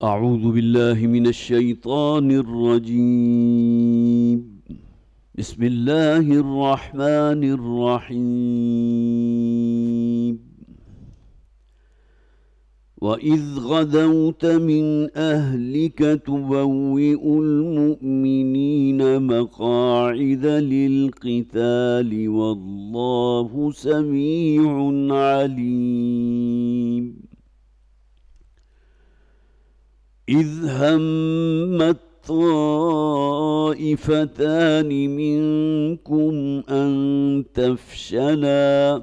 أعوذ بالله من الشيطان الرجيم. بسم الله الرحمن الرحيم. وإذ غدوت من أهلك تبوئ المؤمنين مقاعد للقتال والله سميع عليم. إذ همت طائفتان منكم أن تفشلا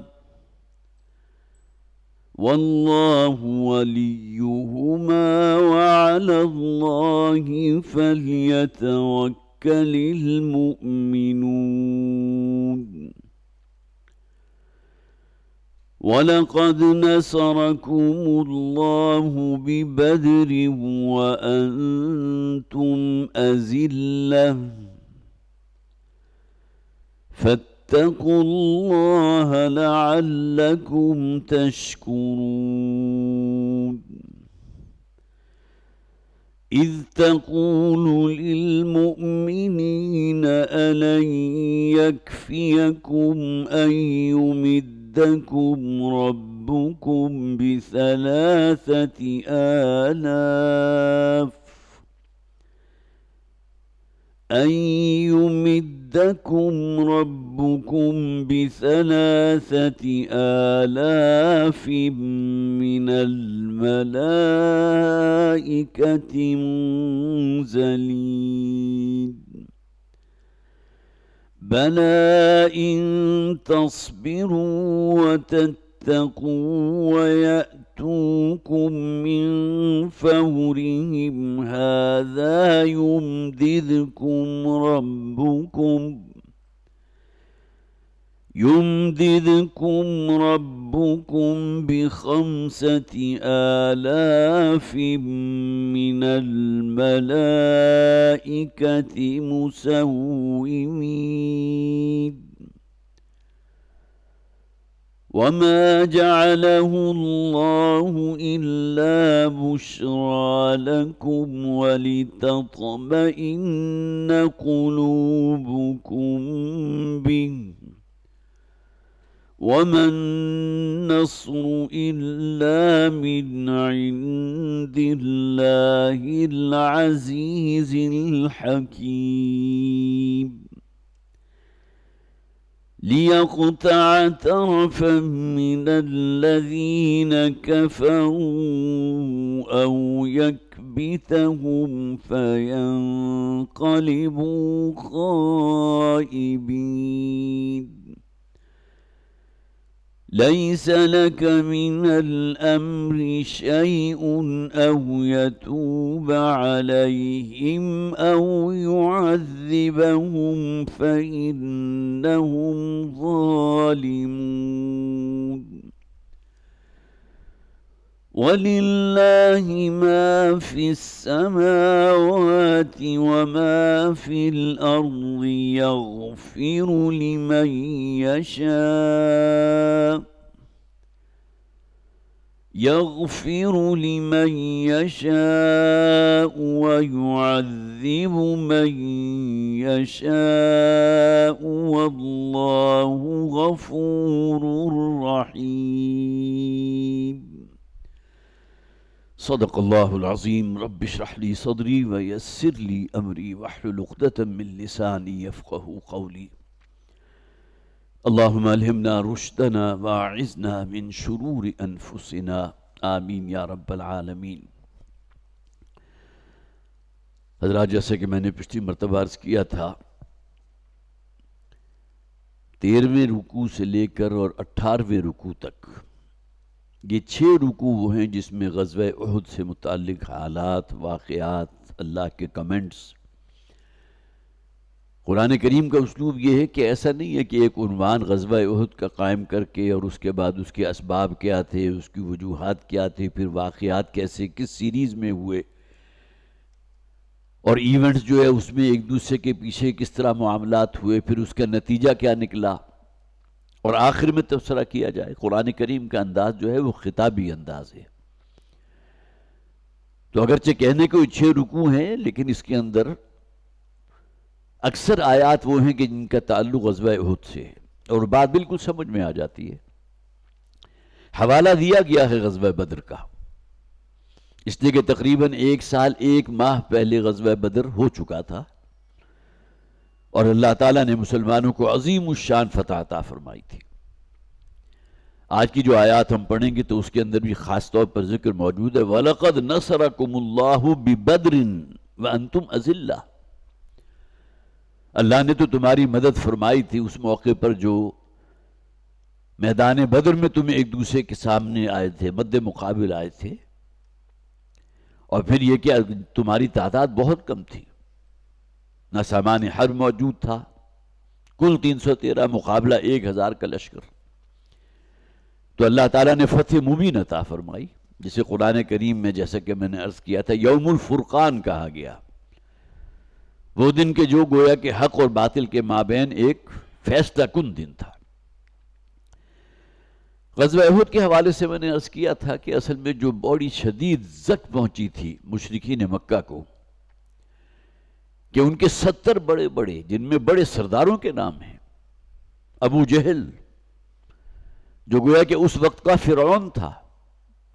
والله وليهما وعلى الله فليتوكل المؤمنون. ولقد نصركم الله ببدر وأنتم أذلة فاتقوا الله لعلكم تشكرون. إذ تقول للمؤمنين ألن يكفيكم أن يمدكم ربكم بثلاثة آلاف أن يمدكم ربكم بثلاثة آلاف من الملائكة منزلين بلى إن تصبروا وتتقوا ويأتوكم من فورهم هذا يمددكم ربكم بخمسة آلاف من الملائكة مسومين. وما جعله الله إلا بشرى لكم ولتطمئن قلوبكم به وما النصر إلا من عند الله العزيز الحكيم. ليقطع طرفا من الذين كفروا أو يكبتهم فينقلبوا خائبين. ليس لك من الأمر شيء أو يتوب عليهم أو يعذبهم فإنهم ظالمون. ولله ما في السماوات وما في الأرض يغفر لمن يشاء ويعذب من يشاء والله غفور رحيم. صدق الله العظيم. رب اشرح لي صدري ويسر لي أمري واحلل عقدة من لساني يفقهوا قولي. اللهم ألهمنا رشدنا واعذنا من شرور أنفسنا آمین یا رب العالمین۔ حضرات جیسے کہ میں نے پچھلی مرتبہ عرض کیا تھا 13ویں رکوع سے لے کر اور 18ویں رکوع تک یہ 6 رکوع وہ ہیں جس میں غزوہ احد سے متعلق حالات، واقعات، اللہ کے کمنٹس۔ قرآن کریم کا اسلوب یہ ہے کہ ایسا نہیں ہے کہ ایک عنوان غزوہ احد کا قائم کر کے اور اس کے بعد اس کے اسباب کیا تھے، اس کی وجوہات کیا تھے، پھر واقعات کیسے کس سیریز میں ہوئے اور ایونٹس جو ہے اس میں ایک دوسرے کے پیچھے کس طرح معاملات ہوئے، پھر اس کا نتیجہ کیا نکلا اور آخر میں تبصرہ کیا جائے۔ قرآن کریم کا انداز جو ہے وہ خطابی انداز ہے۔ تو اگرچہ کہنے کو 6 رکوع ہیں، لیکن اس کے اندر اکثر آیات وہ ہیں کہ جن کا تعلق غزوہ احد سے ہے، اور بات بالکل سمجھ میں آ جاتی ہے۔ حوالہ دیا گیا ہے غزوہ بدر کا، اس لیے کہ تقریباً 1 سال 1 ماہ پہلے غزوہ بدر ہو چکا تھا، اور اللہ تعالیٰ نے مسلمانوں کو عظیم الشان فتح عطا فرمائی تھی۔ آج کی جو آیات ہم پڑھیں گے تو اس کے اندر بھی خاص طور پر ذکر موجود ہے، وَلَقَدْ نَصَرَكُمُ اللَّهُ بِبَدْرٍ وَأَنْتُمْ أَذِلَّةٌ۔ اللہ نے تو تمہاری مدد فرمائی تھی اس موقع پر جو میدان بدر میں تم ایک دوسرے کے سامنے آئے تھے، مد مقابل آئے تھے، اور پھر یہ کہ تمہاری تعداد بہت کم تھی، نہ سامان حرب موجود تھا، کل 313 مقابلہ 1000 کا لشکر۔ تو اللہ تعالیٰ نے فتح مبین عطا فرمائی، جسے قرآن کریم میں جیسا کہ میں نے عرض کیا تھا یوم الفرقان کہا گیا، وہ دن کے جو گویا کہ حق اور باطل کے مابین ایک فیصلہ کن دن تھا۔ غزوہ احد کے حوالے سے میں نے عرض کیا تھا کہ اصل میں جو بڑی شدید زک پہنچی تھی مشرکین مکہ کو، کہ ان کے 70 بڑے بڑے، جن میں بڑے سرداروں کے نام ہیں، ابو جہل جو گویا کہ اس وقت کا فرعون تھا،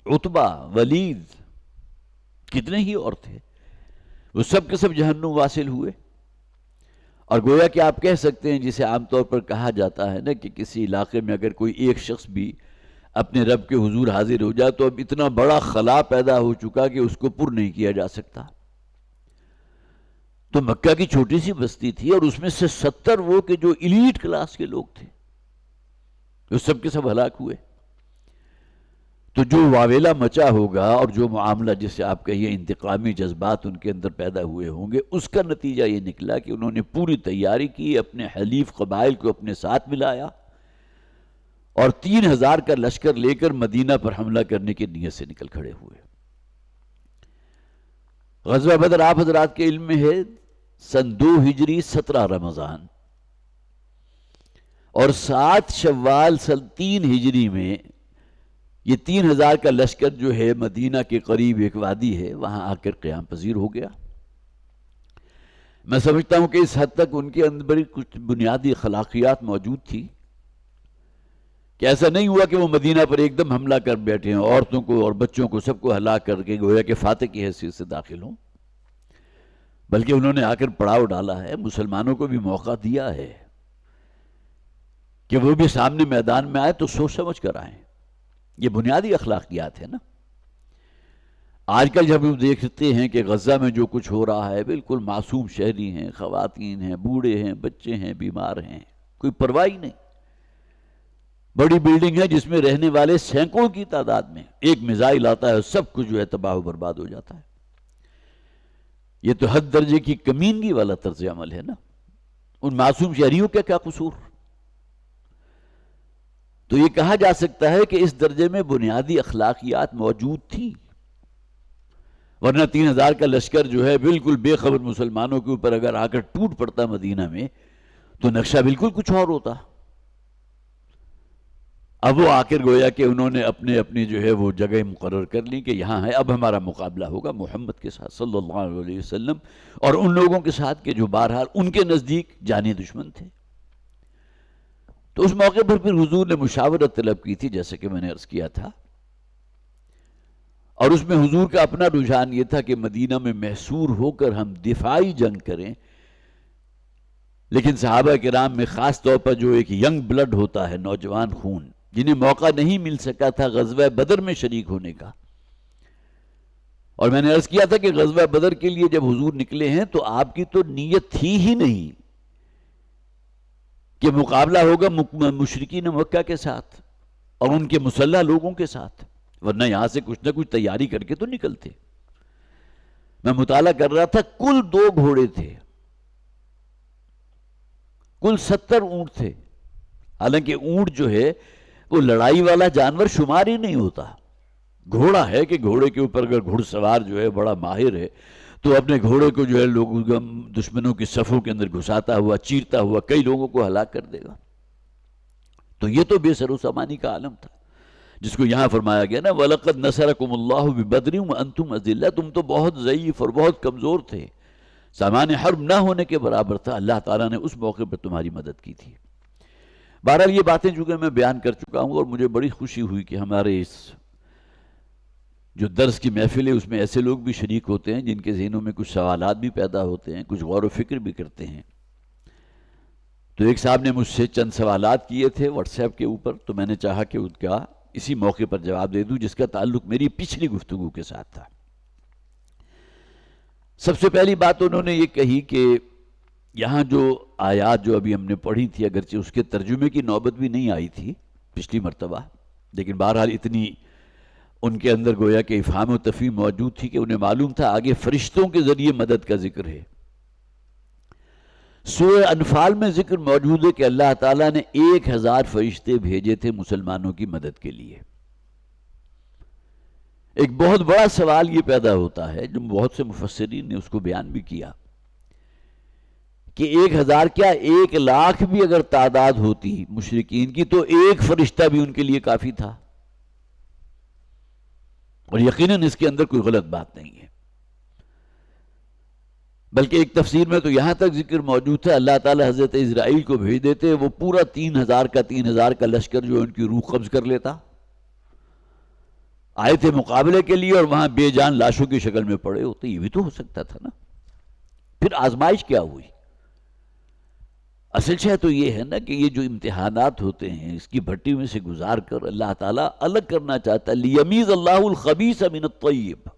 عتبہ، ولید، کتنے ہی اور تھے، وہ سب کے سب جہنم واصل ہوئے۔ اور گویا کہ آپ کہہ سکتے ہیں جسے عام طور پر کہا جاتا ہے نا کہ کسی علاقے میں اگر کوئی ایک شخص بھی اپنے رب کے حضور حاضر ہو جائے تو اب اتنا بڑا خلا پیدا ہو چکا کہ اس کو پر نہیں کیا جا سکتا۔ تو مکہ کی چھوٹی سی بستی تھی، اور اس میں سے 70 وہ کہ جو ایلیٹ کلاس کے لوگ تھے، وہ سب کے سب ہلاک ہوئے۔ تو جو واویلا مچا ہوگا اور جو معاملہ جسے آپ کہیے انتقامی جذبات ان کے اندر پیدا ہوئے ہوں گے، اس کا نتیجہ یہ نکلا کہ انہوں نے پوری تیاری کی، اپنے حلیف قبائل کو اپنے ساتھ ملایا، اور 3000 کا لشکر لے کر مدینہ پر حملہ کرنے کی نیت سے نکل کھڑے ہوئے۔ غزوہ بدر آپ حضرات کے علم میں ہے سن 2 ہجری 17 رمضان، اور 7 شوال سن 3 ہجری میں یہ 3000 کا لشکر جو ہے مدینہ کے قریب ایک وادی ہے وہاں آ کر قیام پذیر ہو گیا۔ میں سمجھتا ہوں کہ اس حد تک ان کے اندر بڑی کچھ بنیادی اخلاقیات موجود تھی کہ ایسا نہیں ہوا کہ وہ مدینہ پر ایک دم حملہ کر بیٹھے ہیں، عورتوں کو اور بچوں کو سب کو ہلاک کر کے گویا کہ فاتح کی حیثیت سے داخل ہوں، بلکہ انہوں نے آ کر پڑاؤ ڈالا ہے، مسلمانوں کو بھی موقع دیا ہے کہ وہ بھی سامنے میدان میں آئے تو سوچ سمجھ کر آئیں۔ یہ بنیادی اخلاقیات ہے نا۔ آج کل جب ہم دیکھتے ہیں کہ غزہ میں جو کچھ ہو رہا ہے، بالکل معصوم شہری ہیں، خواتین ہیں، بوڑھے ہیں، بچے ہیں، بیمار ہیں، کوئی پرواہ ہی نہیں۔ بڑی بلڈنگ ہے جس میں رہنے والے سینکڑوں کی تعداد میں، ایک میزائل آتا ہے سب کچھ جو ہے تباہ و برباد ہو جاتا ہے۔ یہ تو حد درجے کی کمینگی والا طرز عمل ہے نا۔ ان معصوم شہریوں کا کیا قصور؟ تو یہ کہا جا سکتا ہے کہ اس درجے میں بنیادی اخلاقیات موجود تھی، ورنہ 3000 کا لشکر جو ہے بالکل بے خبر مسلمانوں کے اوپر اگر آ کر ٹوٹ پڑتا مدینہ میں تو نقشہ بالکل کچھ اور ہوتا۔ اب وہ آ کر گویا کہ انہوں نے اپنی جو ہے وہ جگہ مقرر کر لی کہ یہاں ہے، اب ہمارا مقابلہ ہوگا محمد کے ساتھ صلی اللہ علیہ وسلم، اور ان لوگوں کے ساتھ کہ جو بہرحال ان کے نزدیک جانی دشمن تھے۔ تو اس موقع پر پھر حضور نے مشاورت طلب کی تھی، جیسے کہ میں نے عرض کیا تھا، اور اس میں حضور کا اپنا رجحان یہ تھا کہ مدینہ میں محصور ہو کر ہم دفاعی جنگ کریں، لیکن صحابہ کرام میں خاص طور پر جو ایک ینگ بلڈ ہوتا ہے، نوجوان خون، جنہیں موقع نہیں مل سکا تھا غزوہ بدر میں شریک ہونے کا، اور میں نے عرض کیا تھا کہ غزوہ بدر کے لیے جب حضور نکلے ہیں تو آپ کی تو نیت تھی ہی نہیں کہ مقابلہ ہوگا مشرکین مکہ کے ساتھ اور ان کے مسلح لوگوں کے ساتھ، ورنہ یہاں سے کچھ نہ کچھ تیاری کر کے تو نکلتے۔ میں مطالعہ کر رہا تھا، کل 2 گھوڑے تھے، کل 70 اونٹ تھے، حالانکہ اونٹ جو ہے وہ لڑائی والا جانور شمار ہی نہیں ہوتا۔ گھوڑا ہے کہ گھوڑے کے اوپر اگر گھڑ سوار جو ہے بڑا ماہر ہے تو اپنے گھوڑے کو جو ہے لوگوں دشمنوں کی صفوں کے اندر گھساتا ہوا، چیرتا ہوا کئی لوگوں کو ہلاک کر دے گا۔ تو یہ تو بے سر و سامانی کا عالم تھا، جس کو یہاں فرمایا گیا نا وَلَقَدْ نَصَرَكُمُ اللَّهُ بِبَدْرٍ وَأَنْتُمْ أَذِلَّةٌ، تم تو بہت ضعیف اور بہت کمزور تھے، سامان حرب نہ ہونے کے برابر تھا، اللہ تعالیٰ نے اس موقع پر تمہاری مدد کی تھی۔ بہرحال یہ باتیں چونکہ میں بیان کر چکا ہوں، اور مجھے بڑی خوشی ہوئی کہ ہمارے اس جو درس کی محفل ہے اس میں ایسے لوگ بھی شریک ہوتے ہیں جن کے ذہنوں میں کچھ سوالات بھی پیدا ہوتے ہیں، کچھ غور و فکر بھی کرتے ہیں۔ تو ایک صاحب نے مجھ سے چند سوالات کیے تھے واٹس ایپ کے اوپر، تو میں نے چاہا کہ ان کا اسی موقع پر جواب دے دوں، جس کا تعلق میری پچھلی گفتگو کے ساتھ تھا۔ سب سے پہلی بات انہوں نے یہ کہی کہ یہاں جو آیات جو ابھی ہم نے پڑھی تھی، اگرچہ اس کے ترجمے کی نوبت بھی نہیں آئی تھی پچھلی مرتبہ، لیکن بہرحال اتنی ان کے اندر گویا کہ افہام و تفہیم موجود تھی کہ انہیں معلوم تھا آگے فرشتوں کے ذریعے مدد کا ذکر ہے۔ سورہ انفال میں ذکر موجود ہے کہ اللہ تعالیٰ نے 1000 فرشتے بھیجے تھے مسلمانوں کی مدد کے لیے۔ ایک بہت بڑا سوال یہ پیدا ہوتا ہے، جو بہت سے مفسرین نے اس کو بیان بھی کیا، کہ 1000 کیا 1,00,000 بھی اگر تعداد ہوتی مشرکین کی تو ایک فرشتہ بھی ان کے لیے کافی تھا، اور یقیناً اس کے اندر کوئی غلط بات نہیں ہے۔ بلکہ ایک تفسیر میں تو یہاں تک ذکر موجود تھا اللہ تعالیٰ حضرت اسرائیل کو بھیج دیتے، وہ پورا 3000 کا لشکر جو ان کی روح قبض کر لیتا، آئے تھے مقابلے کے لیے اور وہاں بے جان لاشوں کی شکل میں پڑے ہوتے، یہ بھی تو ہو سکتا تھا نا۔ پھر آزمائش کیا ہوئی؟ اصل شے تو یہ ہے نا کہ یہ جو امتحانات ہوتے ہیں اس کی بھٹی میں سے گزار کر اللہ تعالیٰ الگ کرنا چاہتا ہے، لیمیز اللہ الخبیث من الطیب،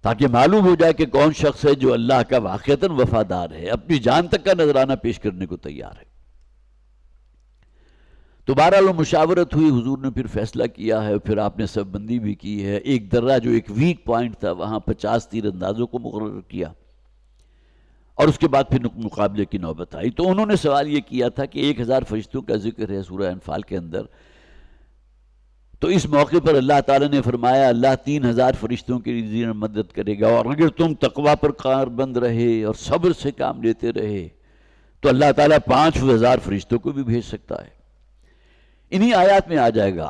تاکہ معلوم ہو جائے کہ کون شخص ہے جو اللہ کا واقعتاً وفادار ہے، اپنی جان تک کا نذرانہ پیش کرنے کو تیار ہے۔ تو بہرحال وہ مشاورت ہوئی، حضور نے پھر فیصلہ کیا ہے، پھر آپ نے سب بندی بھی کی ہے۔ ایک درہ جو ایک ویک پوائنٹ تھا وہاں 50 تیر اندازوں کو مقرر کیا، اور اس کے بعد پھر مقابلے کی نوبت آئی۔ تو انہوں نے سوال یہ کیا تھا کہ 1000 فرشتوں کا ذکر ہے سورہ انفال کے اندر، تو اس موقع پر اللہ تعالیٰ نے فرمایا اللہ 3000 فرشتوں کے لیے مدد کرے گا، اور اگر تم تقوی پر کاربند رہے اور صبر سے کام لیتے رہے تو اللہ تعالیٰ 5000 فرشتوں کو بھی بھیج سکتا ہے۔ انہی آیات میں آ جائے گا،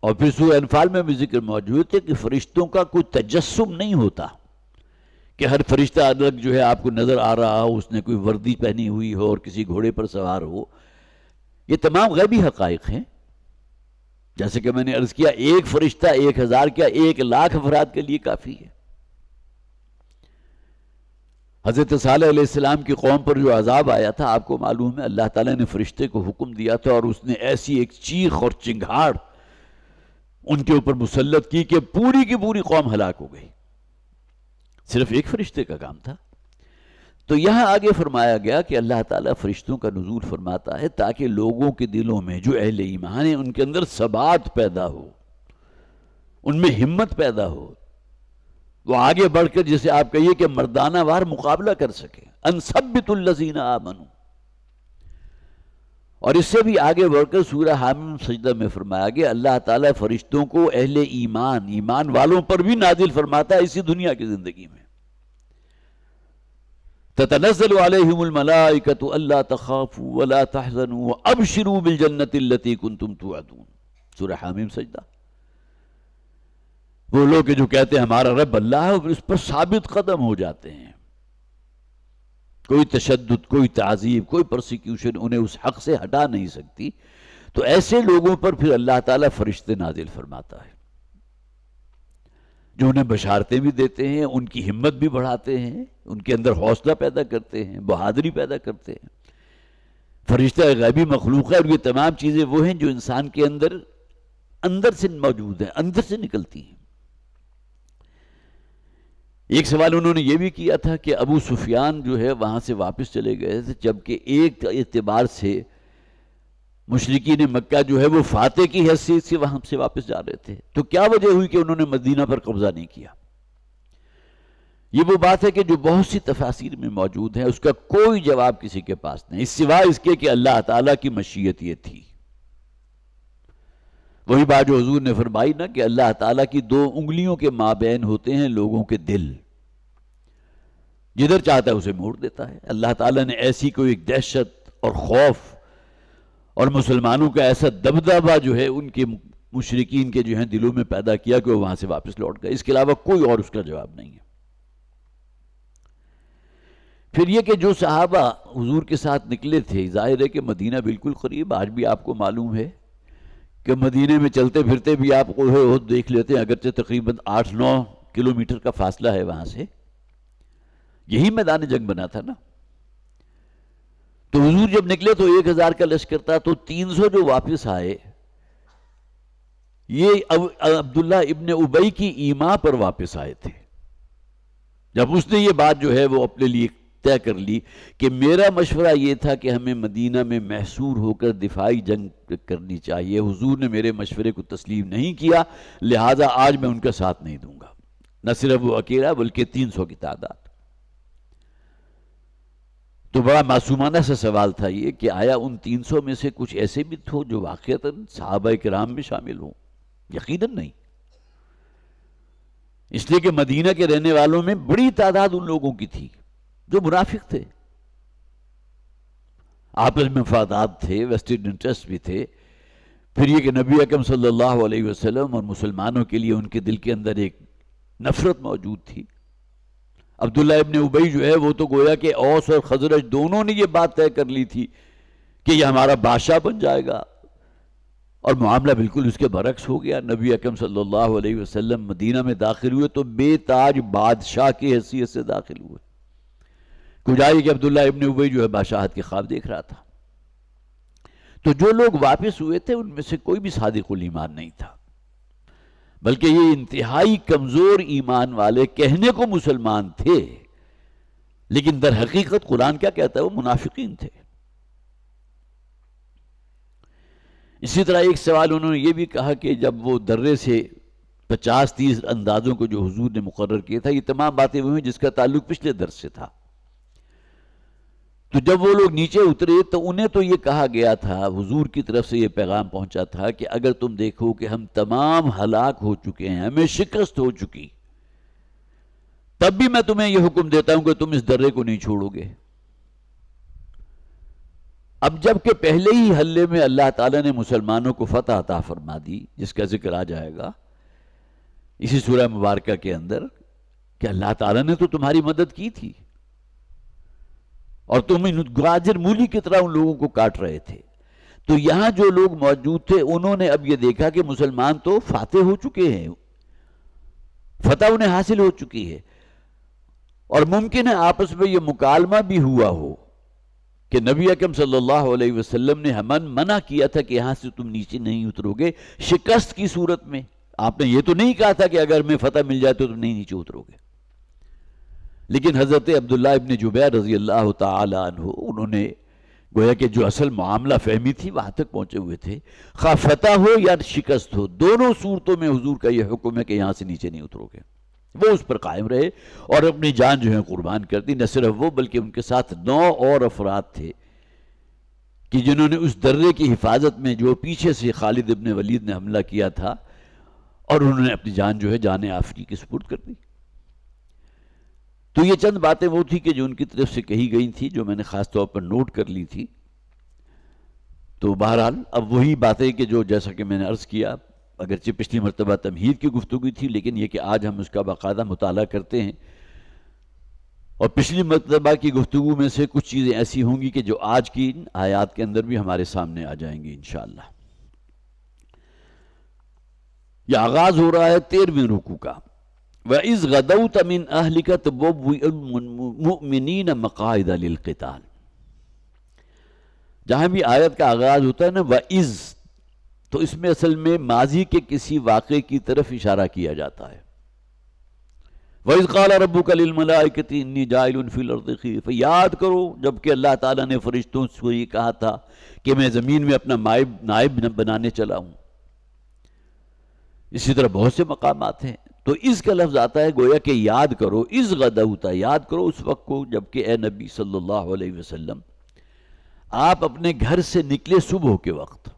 اور پھر سورہ انفال میں بھی ذکر موجود ہے کہ فرشتوں کا کوئی تجسم نہیں ہوتا، کہ ہر فرشتہ الگ جو ہے آپ کو نظر آ رہا ہو، اس نے کوئی وردی پہنی ہوئی ہو اور کسی گھوڑے پر سوار ہو۔ یہ تمام غیبی حقائق ہیں، جیسے کہ میں نے عرض کیا ایک فرشتہ 1000 کیا 1,00,000 افراد کے لیے کافی ہے۔ حضرت صالح علیہ السلام کی قوم پر جو عذاب آیا تھا آپ کو معلوم ہے، اللہ تعالیٰ نے فرشتے کو حکم دیا تھا اور اس نے ایسی ایک چیخ اور چنگھاڑ ان کے اوپر مسلط کی کہ پوری کی پوری قوم ہلاک ہو گئی، صرف ایک فرشتے کا کام تھا۔ تو یہاں آگے فرمایا گیا کہ اللہ تعالیٰ فرشتوں کا نزول فرماتا ہے تاکہ لوگوں کے دلوں میں جو اہل ایمان ہیں ان کے اندر ثبات پیدا ہو، ان میں ہمت پیدا ہو، وہ آگے بڑھ کر جسے آپ کہیے کہ مردانہ وار مقابلہ کر سکے، ان ثبت الذین آمنوا۔ اور اس سے بھی آگے بڑھ کر سورہ حامیم سجدہ میں فرمایا گیا اللہ تعالیٰ فرشتوں کو اہل ایمان والوں پر بھی نازل فرماتا ہے اسی دنیا کی زندگی میں۔ تتنزل علیہم الملائکۃ الا تخافوا ولا تحزنوا وابشروا بالجنۃ التی کنتم توعدون، سورہ حامیم سجدہ۔ وہ لوگ جو کہتے ہیں ہمارا رب اللہ ہے اور اس پر ثابت قدم ہو جاتے ہیں، کوئی تشدد، کوئی تعذیب، کوئی پرسیکیوشن انہیں اس حق سے ہٹا نہیں سکتی، تو ایسے لوگوں پر پھر اللہ تعالیٰ فرشتے نازل فرماتا ہے جو انہیں بشارتیں بھی دیتے ہیں، ان کی ہمت بھی بڑھاتے ہیں، ان کے اندر حوصلہ پیدا کرتے ہیں، بہادری پیدا کرتے ہیں۔ فرشتہ غیبی مخلوق ہے، اور یہ تمام چیزیں وہ ہیں جو انسان کے اندر سے موجود ہیں، اندر سے نکلتی ہیں۔ ایک سوال انہوں نے یہ بھی کیا تھا کہ ابو سفیان جو ہے وہاں سے واپس چلے گئے تھے، جبکہ ایک اعتبار سے مشرکین مکہ جو ہے وہ فاتح کی حیثیت سے وہاں سے واپس جا رہے تھے، تو کیا وجہ ہوئی کہ انہوں نے مدینہ پر قبضہ نہیں کیا؟ یہ وہ بات ہے کہ جو بہت سی تفاسیر میں موجود ہے، اس کا کوئی جواب کسی کے پاس نہیں، سوائے اس کے کہ اللہ تعالیٰ کی مشیت یہ تھی۔ وہی بات جو حضور نے فرمائی نا کہ اللہ تعالیٰ کی 2 انگلیوں کے مابین ہوتے ہیں لوگوں کے دل، جدھر چاہتا ہے اسے موڑ دیتا ہے۔ اللہ تعالیٰ نے ایسی کوئی ایک دہشت اور خوف اور مسلمانوں کا ایسا دبدبہ جو ہے ان کے مشرکین کے جو ہیں دلوں میں پیدا کیا کہ وہ وہاں سے واپس لوٹ گئے. اس کے علاوہ کوئی اور اس کا جواب نہیں ہے. پھر یہ کہ جو صحابہ حضور کے ساتھ نکلے تھے، ظاہر ہے کہ مدینہ بالکل قریب، آج بھی آپ کو معلوم ہے کہ مدینے میں چلتے پھرتے بھی آپ کوہ احد دیکھ لیتے ہیں، اگرچہ تقریباً 8-9 کلومیٹر کا فاصلہ ہے وہاں سے. یہی میدان جنگ بنا تھا نا. تو حضور جب نکلے تو 1000 کا لشکر تھا، تو 300 جو واپس آئے یہ عبداللہ ابن ابی کی ایما پر واپس آئے تھے. جب اس نے یہ بات جو ہے وہ اپنے لیے طے کر لی کہ میرا مشورہ یہ تھا کہ ہمیں مدینہ میں محصور ہو کر دفاعی جنگ کرنی چاہیے، حضور نے میرے مشورے کو تسلیم نہیں کیا، لہٰذا آج میں ان کا ساتھ نہیں دوں گا. نہ صرف وہ اکیلا بلکہ 300 کی تعداد. تو بڑا معصومانہ سا سوال تھا یہ کہ آیا ان 300 میں سے کچھ ایسے بھی تھو جو واقعتاً صحابہ کرام میں شامل ہوں؟ یقیناً نہیں. اس لیے کہ مدینہ کے رہنے والوں میں بڑی تعداد ان لوگوں کی تھی جو منافق تھے، آپس میں مفادات تھے، ویسٹڈ انٹرسٹ بھی تھے. پھر یہ کہ نبی اکرم صلی اللہ علیہ وسلم اور مسلمانوں کے لیے ان کے دل کے اندر ایک نفرت موجود تھی. عبداللہ ابن ابی جو ہے وہ تو گویا کہ اوس اور خزرج دونوں نے یہ بات طے کر لی تھی کہ یہ ہمارا بادشاہ بن جائے گا، اور معاملہ بالکل اس کے برعکس ہو گیا. نبی اکرم صلی اللہ علیہ وسلم مدینہ میں داخل ہوئے تو بے تاج بادشاہ کی حیثیت سے داخل ہوئے. کچھ آئی کہ عبداللہ ابن ابی جو ہے بادشاہت کے خواب دیکھ رہا تھا. تو جو لوگ واپس ہوئے تھے ان میں سے کوئی بھی صادق الایمان نہیں تھا، بلکہ یہ انتہائی کمزور ایمان والے کہنے کو مسلمان تھے، لیکن در حقیقت قرآن کیا کہتا ہے؟ وہ منافقین تھے. اسی طرح ایک سوال انہوں نے یہ بھی کہا کہ جب وہ درے سے 50-30 اندازوں کو جو حضور نے مقرر کیا تھا، یہ تمام باتیں وہ ہیں جس کا تعلق پچھلے درس سے تھا. تو جب وہ لوگ نیچے اترے تو انہیں تو یہ کہا گیا تھا، حضور کی طرف سے یہ پیغام پہنچا تھا کہ اگر تم دیکھو کہ ہم تمام ہلاک ہو چکے ہیں، ہمیں شکست ہو چکی، تب بھی میں تمہیں یہ حکم دیتا ہوں کہ تم اس درے کو نہیں چھوڑو گے. اب جب کہ پہلے ہی حلے میں اللہ تعالیٰ نے مسلمانوں کو فتح عطا فرما دی، جس کا ذکر آ جائے گا اسی سورہ مبارکہ کے اندر، کہ اللہ تعالیٰ نے تو تمہاری مدد کی تھی اور تم گاجر مولی کی طرح ان لوگوں کو کاٹ رہے تھے. تو یہاں جو لوگ موجود تھے انہوں نے اب یہ دیکھا کہ مسلمان تو فاتح ہو چکے ہیں، فتح انہیں حاصل ہو چکی ہے، اور ممکن ہے آپس میں یہ مکالمہ بھی ہوا ہو کہ نبی اکرم صلی اللہ علیہ وسلم نے ہمیں منع کیا تھا کہ یہاں سے تم نیچے نہیں اترو گے شکست کی صورت میں. آپ نے یہ تو نہیں کہا تھا کہ اگر میں فتح مل جائے تو تم نہیں نیچے اترو گے. لیکن حضرت عبداللہ ابن جبیر رضی اللہ تعالی عنہ انہوں نے گویا کہ جو اصل معاملہ فہمی تھی وہاں تک پہنچے ہوئے تھے. خواہ فتح ہو یا شکست ہو، دونوں صورتوں میں حضور کا یہ حکم ہے کہ یہاں سے نیچے نہیں اترو گے. وہ اس پر قائم رہے اور اپنی جان جو ہے قربان کر دی. نہ صرف وہ بلکہ ان کے ساتھ 9 اور افراد تھے کہ جنہوں نے اس درے کی حفاظت میں جو پیچھے سے خالد ابن ولید نے حملہ کیا تھا، اور انہوں نے اپنی جان جو ہے جان آفری کی سپرد کر دی. تو یہ چند باتیں وہ تھی کہ جو ان کی طرف سے کہی گئی تھی، جو میں نے خاص طور پر نوٹ کر لی تھی. تو بہرحال اب وہی باتیں کہ جو جیسا کہ میں نے عرض کیا، اگرچہ پچھلی مرتبہ تمہید کی گفتگو تھی، لیکن یہ کہ آج ہم اس کا باقاعدہ مطالعہ کرتے ہیں، اور پچھلی مرتبہ کی گفتگو میں سے کچھ چیزیں ایسی ہوں گی کہ جو آج کی آیات کے اندر بھی ہمارے سامنے آ جائیں گی انشاءاللہ. یہ آغاز ہو رہا ہے 13ویں رکوع کا. وَإِذْ غَدَوْتَ مِنْ أَهْلِكَ تُبَوِّئُ الْمُؤْمِنِينَ مَقَاعِدَ لِلْقِتَالِ. جہاں بھی آیت کا آغاز ہوتا ہے نا وَإِذْ، تو اس میں اصل میں ماضی کے کسی واقعے کی طرف اشارہ کیا جاتا ہے. وَإِذْ قَالَ رَبُّكَ لِلْمَلَائِكَةِ إِنِّي جَاعِلٌ فِي الْأَرْضِ خِلِيفَةً. یاد کرو جب کہ اللہ تعالیٰ نے فرشتوں سے یہ کہا تھا کہ میں زمین میں اپنا نائب بنانے چلا ہوں. اسی طرح بہت سے مقامات ہیں. تو اس کا لفظ آتا ہے گویا کہ یاد کرو، اذ غدوتا، یاد کرو اس وقت کو جب کہ اے نبی صلی اللہ علیہ وسلم آپ اپنے گھر سے نکلے صبح کے وقت.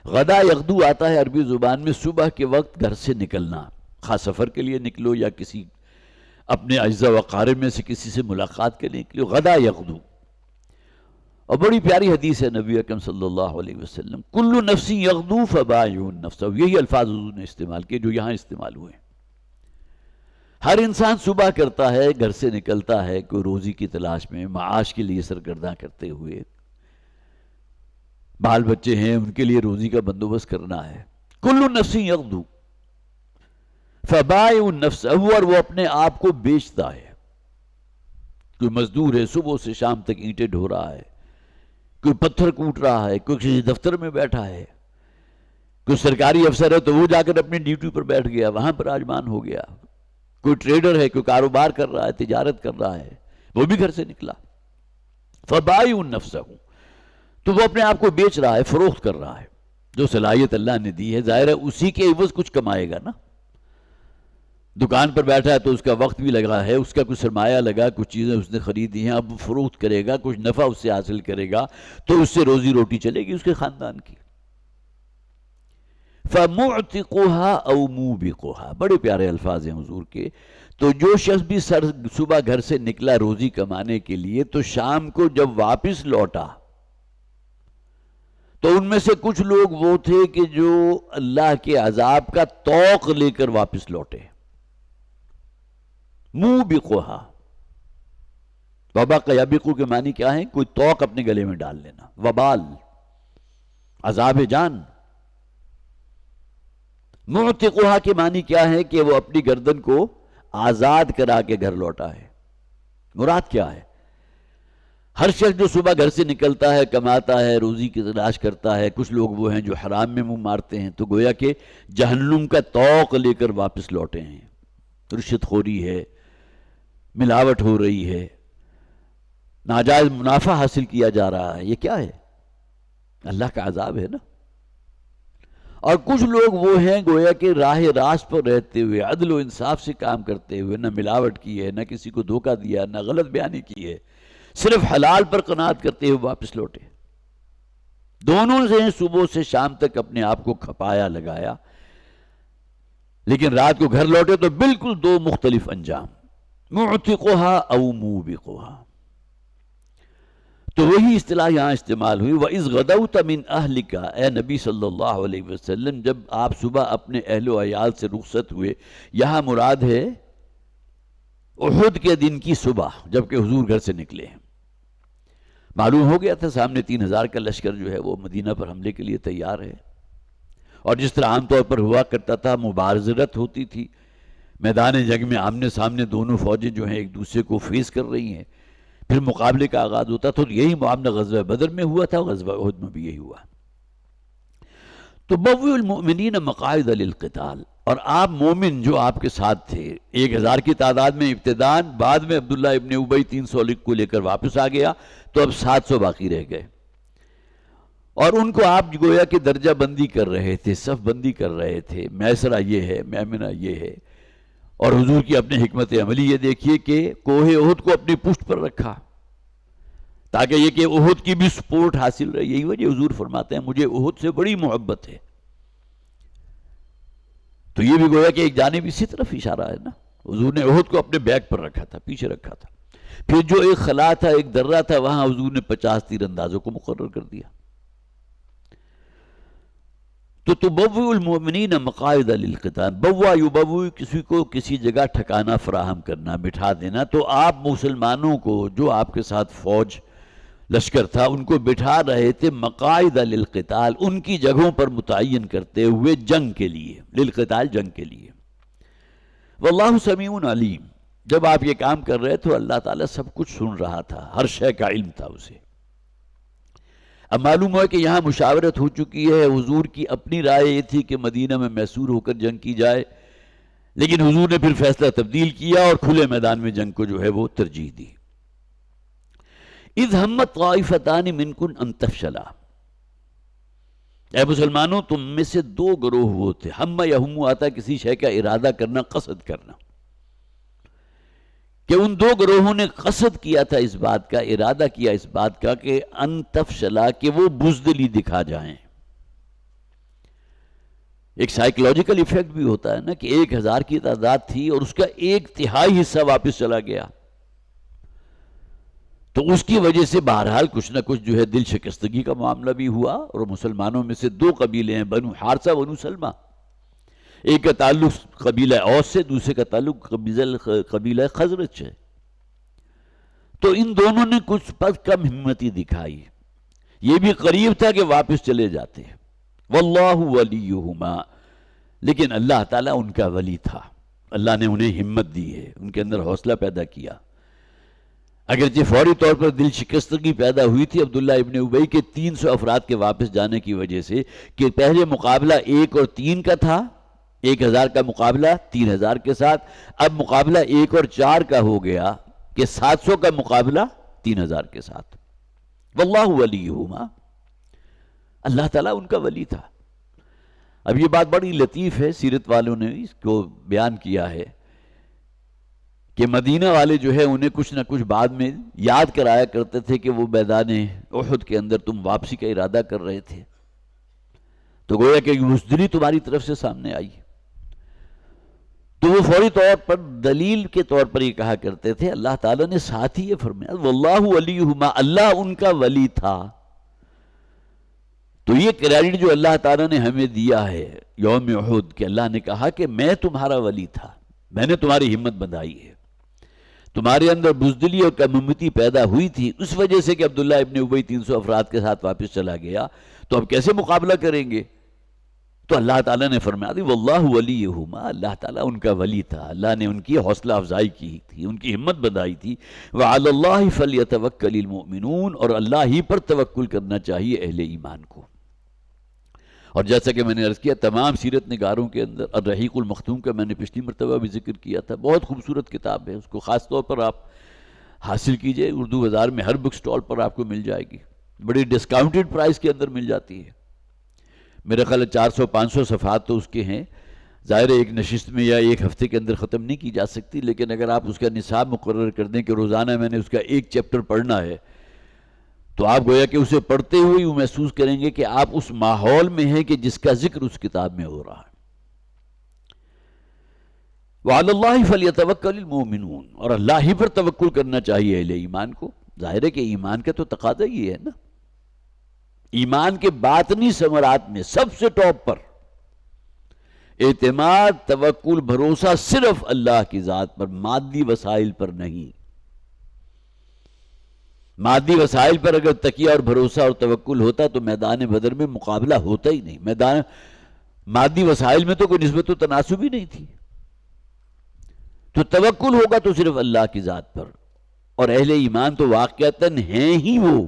غدا یغدو آتا ہے عربی زبان میں صبح کے وقت گھر سے نکلنا، خاص سفر کے لیے نکلو یا کسی اپنے اعزاء و اقارب میں سے کسی سے ملاقات کے لیے نکلو، غدا یغدو. اور بڑی پیاری حدیث ہے نبی اکرم صلی اللہ علیہ وسلم، کل نفس یغدو فبائع نفسہ، یہی الفاظ حضور نے استعمال کیے جو یہاں استعمال ہوئے ہیں۔ ہر انسان صبح کرتا ہے، گھر سے نکلتا ہے کوئی روزی کی تلاش میں، معاش کے لیے سرگرداں کرتے ہوئے، بال بچے ہیں ان کے لیے روزی کا بندوبست کرنا ہے۔ کل نفس یغدو فبائع نفسہ، اور وہ اپنے آپ کو بیچتا ہے۔ کوئی مزدور ہے، صبح سے شام تک اینٹیں ڈھو رہا ہے، کوئی پتھر کوٹ رہا ہے، کوئی کسی دفتر میں بیٹھا ہے، کوئی سرکاری افسر ہے تو وہ جا کر اپنی ڈیوٹی پر بیٹھ گیا، وہاں پر آجمان ہو گیا، کوئی ٹریڈر ہے، کوئی کاروبار کر رہا ہے، تجارت کر رہا ہے، وہ بھی گھر سے نکلا۔ فبائع نفسہ، تو وہ اپنے آپ کو بیچ رہا ہے، فروخت کر رہا ہے۔ جو صلاحیت اللہ نے دی ہے ظاہر ہے اسی کے عوض کچھ کمائے گا نا۔ دکان پر بیٹھا ہے تو اس کا وقت بھی لگا ہے، اس کا کچھ سرمایہ لگا، کچھ چیزیں اس نے خریدی ہیں، اب فروخت کرے گا، کچھ نفع اس سے حاصل کرے گا تو اس سے روزی روٹی چلے گی اس کے خاندان کی۔ فَمُعْتِقُهَا أَوْ مُوبِقُهَا، بڑے پیارے الفاظ ہیں حضور کے۔ تو جو شخص بھی صبح گھر سے نکلا روزی کمانے کے لیے تو شام کو جب واپس لوٹا تو ان میں سے کچھ لوگ وہ تھے کہ جو اللہ کے عذاب کا طوق لے کر واپس لوٹے۔ موبقھا، وبق یبقو کے معنی کیا ہے؟ کوئی طوق اپنے گلے میں ڈال لینا، وبال، عذاب جان۔ معتقھا کے معنی کیا ہے؟ کہ وہ اپنی گردن کو آزاد کرا کے گھر لوٹا ہے۔ مراد کیا ہے؟ ہر شخص جو صبح گھر سے نکلتا ہے، کماتا ہے، روزی کی تلاش کرتا ہے، کچھ لوگ وہ ہیں جو حرام میں منہ مارتے ہیں، تو گویا کہ جہنم کا طوق لے کر واپس لوٹے ہیں۔ رشوت خوری ہے، ملاوٹ ہو رہی ہے، ناجائز منافع حاصل کیا جا رہا ہے، یہ کیا ہے؟ اللہ کا عذاب ہے نا۔ اور کچھ لوگ وہ ہیں گویا کہ راہ راست پر رہتے ہوئے، عدل و انصاف سے کام کرتے ہوئے، نہ ملاوٹ کی ہے، نہ کسی کو دھوکہ دیا، نہ غلط بیانی کی ہے، صرف حلال پر قناعت کرتے ہوئے واپس لوٹے۔ دونوں سے صبح سے شام تک اپنے آپ کو کھپایا لگایا، لیکن رات کو گھر لوٹے تو بالکل دو مختلف انجام۔ معتقھا او موبقھا، تو وہی اصطلاح یہاں استعمال ہوئی۔ وَإِذْ غَدَوْتَ مِنْ أَهْلِكَ، اے نبی صلی اللہ علیہ وسلم جب آپ صبح اپنے اہل و عیال سے رخصت ہوئے، یہاں مراد ہے احد کے دن کی صبح جبکہ حضور گھر سے نکلے ہیں۔ معلوم ہو گیا تھا سامنے 3000 کا لشکر جو ہے وہ مدینہ پر حملے کے لیے تیار ہے، اور جس طرح عام طور پر ہوا کرتا تھا مبارزت ہوتی تھی، میدان جنگ میں آمنے سامنے دونوں فوجیں جو ہیں ایک دوسرے کو فیس کر رہی ہیں، پھر مقابلے کا آغاز ہوتا تھا۔ تو یہی معاملہ غزوہ بدر میں ہوا تھا، غزوہ احد میں بھی یہی ہوا۔ تو بوئ المؤمنین مقاعد للقتال، اور آپ مومن جو آپ کے ساتھ تھے 1000 کی تعداد میں ابتداءً، بعد میں عبداللہ ابن ابی 300 کو لے کر واپس آ گیا تو اب 700 باقی رہ گئے، اور ان کو آپ گویا کہ درجہ بندی کر رہے تھے، صف بندی کر رہے تھے، میسرہ یہ ہے، میمنہ یہ ہے۔ اور حضور کی اپنے حکمت عملی یہ دیکھیے کہ کوہ احد کو اپنی پشت پر رکھا تاکہ یہ کہ احد کی بھی سپورٹ حاصل رہے۔ یہی وجہ حضور فرماتے ہیں مجھے احد سے بڑی محبت ہے۔ تو یہ بھی گویا کہ ایک جانب اسی طرف اشارہ ہے نا، حضور نے احد کو اپنے بیک پر رکھا تھا، پیچھے رکھا تھا۔ پھر جو ایک خلا تھا، ایک درہ تھا، وہاں حضور نے 50 تیر اندازوں کو مقرر کر دیا۔ تو تبوئ المؤمنین مقاعد للقتال، بوا یبوئ، کسی کو کسی جگہ ٹھکانہ فراہم کرنا، بٹھا دینا۔ تو آپ مسلمانوں کو جو آپ کے ساتھ فوج لشکر تھا ان کو بٹھا رہے تھے مقاعد للقتال، ان کی جگہوں پر متعین کرتے ہوئے جنگ کے لیے، للقتال جنگ کے لیے۔ واللہ سمیع علیم، جب آپ یہ کام کر رہے تو اللہ تعالیٰ سب کچھ سن رہا تھا، ہر شے کا علم تھا اسے۔ اب معلوم ہوا کہ یہاں مشاورت ہو چکی ہے، حضور کی اپنی رائے یہ تھی کہ مدینہ میں میسور ہو کر جنگ کی جائے، لیکن حضور نے پھر فیصلہ تبدیل کیا اور کھلے میدان میں جنگ کو جو ہے وہ ترجیح دی۔ اذ ہمت طائفتان منکم ان تفشلا، اے مسلمانوں تم میں سے دو گروہ وہ تھے، ہم یہم آتا کسی شے کا ارادہ کرنا، قصد کرنا، کہ ان دو گروہوں نے قصد کیا تھا اس بات کا، ارادہ کیا اس بات کا کہ ان تفشلا، کہ وہ بزدلی دکھا جائیں۔ ایک سائیکولوجیکل ایفیکٹ بھی ہوتا ہے نا کہ 1000 کی تعداد تھی اور اس کا 1/3 حصہ واپس چلا گیا، تو اس کی وجہ سے بہرحال کچھ نہ کچھ جو ہے دل شکستگی کا معاملہ بھی ہوا، اور مسلمانوں میں سے دو قبیلے ہیں، بنو حارثہ بنو سلمہ، ایک کا تعلق قبیلہ اوس سے، دوسرے کا تعلق قبیلہ خزرج ہے. تو ان دونوں نے کچھ پس کم ہمتی دکھائی. یہ بھی قریب تھا کہ واپس چلے جاتے، واللہ ولیہما، لیکن اللہ تعالیٰ ان کا ولی تھا. اللہ نے انہیں ہمت دی ہے، ان کے اندر حوصلہ پیدا کیا. اگرچہ فوری طور پر دل شکستگی پیدا ہوئی تھی عبداللہ ابن ابی کے 300 افراد کے واپس جانے کی وجہ سے، کہ پہلے مقابلہ 1 اور 3 کا تھا، 1000 کا مقابلہ 3000 کے ساتھ، اب مقابلہ 1 اور 4 کا ہو گیا کہ 700 کا مقابلہ 3000 کے ساتھ. واللہ ولیہما، اللہ تعالیٰ ان کا ولی تھا. اب یہ بات بڑی لطیف ہے، سیرت والوں نے اس کو بیان کیا ہے کہ مدینہ والے جو ہے انہیں کچھ نہ کچھ بعد میں یاد کرایا کرتے تھے کہ وہ میدان احد کے اندر تم واپسی کا ارادہ کر رہے تھے، تو گویا کہ بزدلی تمہاری طرف سے سامنے آئی. تو وہ فوری طور پر دلیل کے طور پر یہ کہا کرتے تھے، اللہ تعالیٰ نے ساتھ ہی یہ فرمایا واللہ ولیہما، اللہ ان کا ولی تھا. تو یہ کریڈٹ جو اللہ تعالیٰ نے ہمیں دیا ہے یوم احد، کہ اللہ نے کہا کہ میں تمہارا ولی تھا، میں نے تمہاری ہمت بندھائی ہے. تمہارے اندر بزدلی اور کم ہمتی پیدا ہوئی تھی اس وجہ سے کہ عبداللہ ابن ابی 300 افراد کے ساتھ واپس چلا گیا، تو اب کیسے مقابلہ کریں گے؟ تو اللہ تعالیٰ نے فرمایا دی واللہ ولیہما، اللہ تعالیٰ ان کا ولی تھا، اللہ نے ان کی حوصلہ افزائی کی تھی، ان کی ہمت بندھائی تھی. وعلی اللہ فلیتوکل المؤمنون، اور اللہ ہی پر توکل کرنا چاہیے اہل ایمان کو. اور جیسا کہ میں نے عرض کیا، تمام سیرت نگاروں کے اندر الرحیق المختوم کا میں نے پچھلی مرتبہ بھی ذکر کیا تھا، بہت خوبصورت کتاب ہے، اس کو خاص طور پر آپ حاصل کیجئے. اردو بازار میں ہر بک سٹال پر آپ کو مل جائے گی، بڑی ڈسکاؤنٹڈ پرائس کے اندر مل جاتی ہے. میرے خیال 400-500 صفحات تو اس کے ہیں. ظاہر ایک نشست میں یا ایک ہفتے کے اندر ختم نہیں کی جا سکتی، لیکن اگر آپ اس کا نصاب مقرر کر دیں کہ روزانہ میں نے اس کا ایک چیپٹر پڑھنا ہے، تو آپ گویا کہ اسے پڑھتے ہوئے یوں محسوس کریں گے کہ آپ اس ماحول میں ہیں کہ جس کا ذکر اس کتاب میں ہو رہا ہے. وعلی اللہ فلیتوکل المؤمنون، اور اللہ ہی پر توکل کرنا چاہیے اہل ایمان کو. ظاہر ہے کہ ایمان کا تو تقاضا یہ ہے نا، ایمان کے باطنی ثمرات میں سب سے ٹاپ پر اعتماد، توکل، بھروسہ صرف اللہ کی ذات پر، مادی وسائل پر نہیں. مادی وسائل پر اگر تکیہ اور بھروسہ اور توکل ہوتا تو میدان بدر میں مقابلہ ہوتا ہی نہیں. مادی وسائل میں تو کوئی نسبت و تناسب ہی نہیں تھی. تو توکل ہوگا تو صرف اللہ کی ذات پر، اور اہل ایمان تو واقعتاً ہیں ہی وہ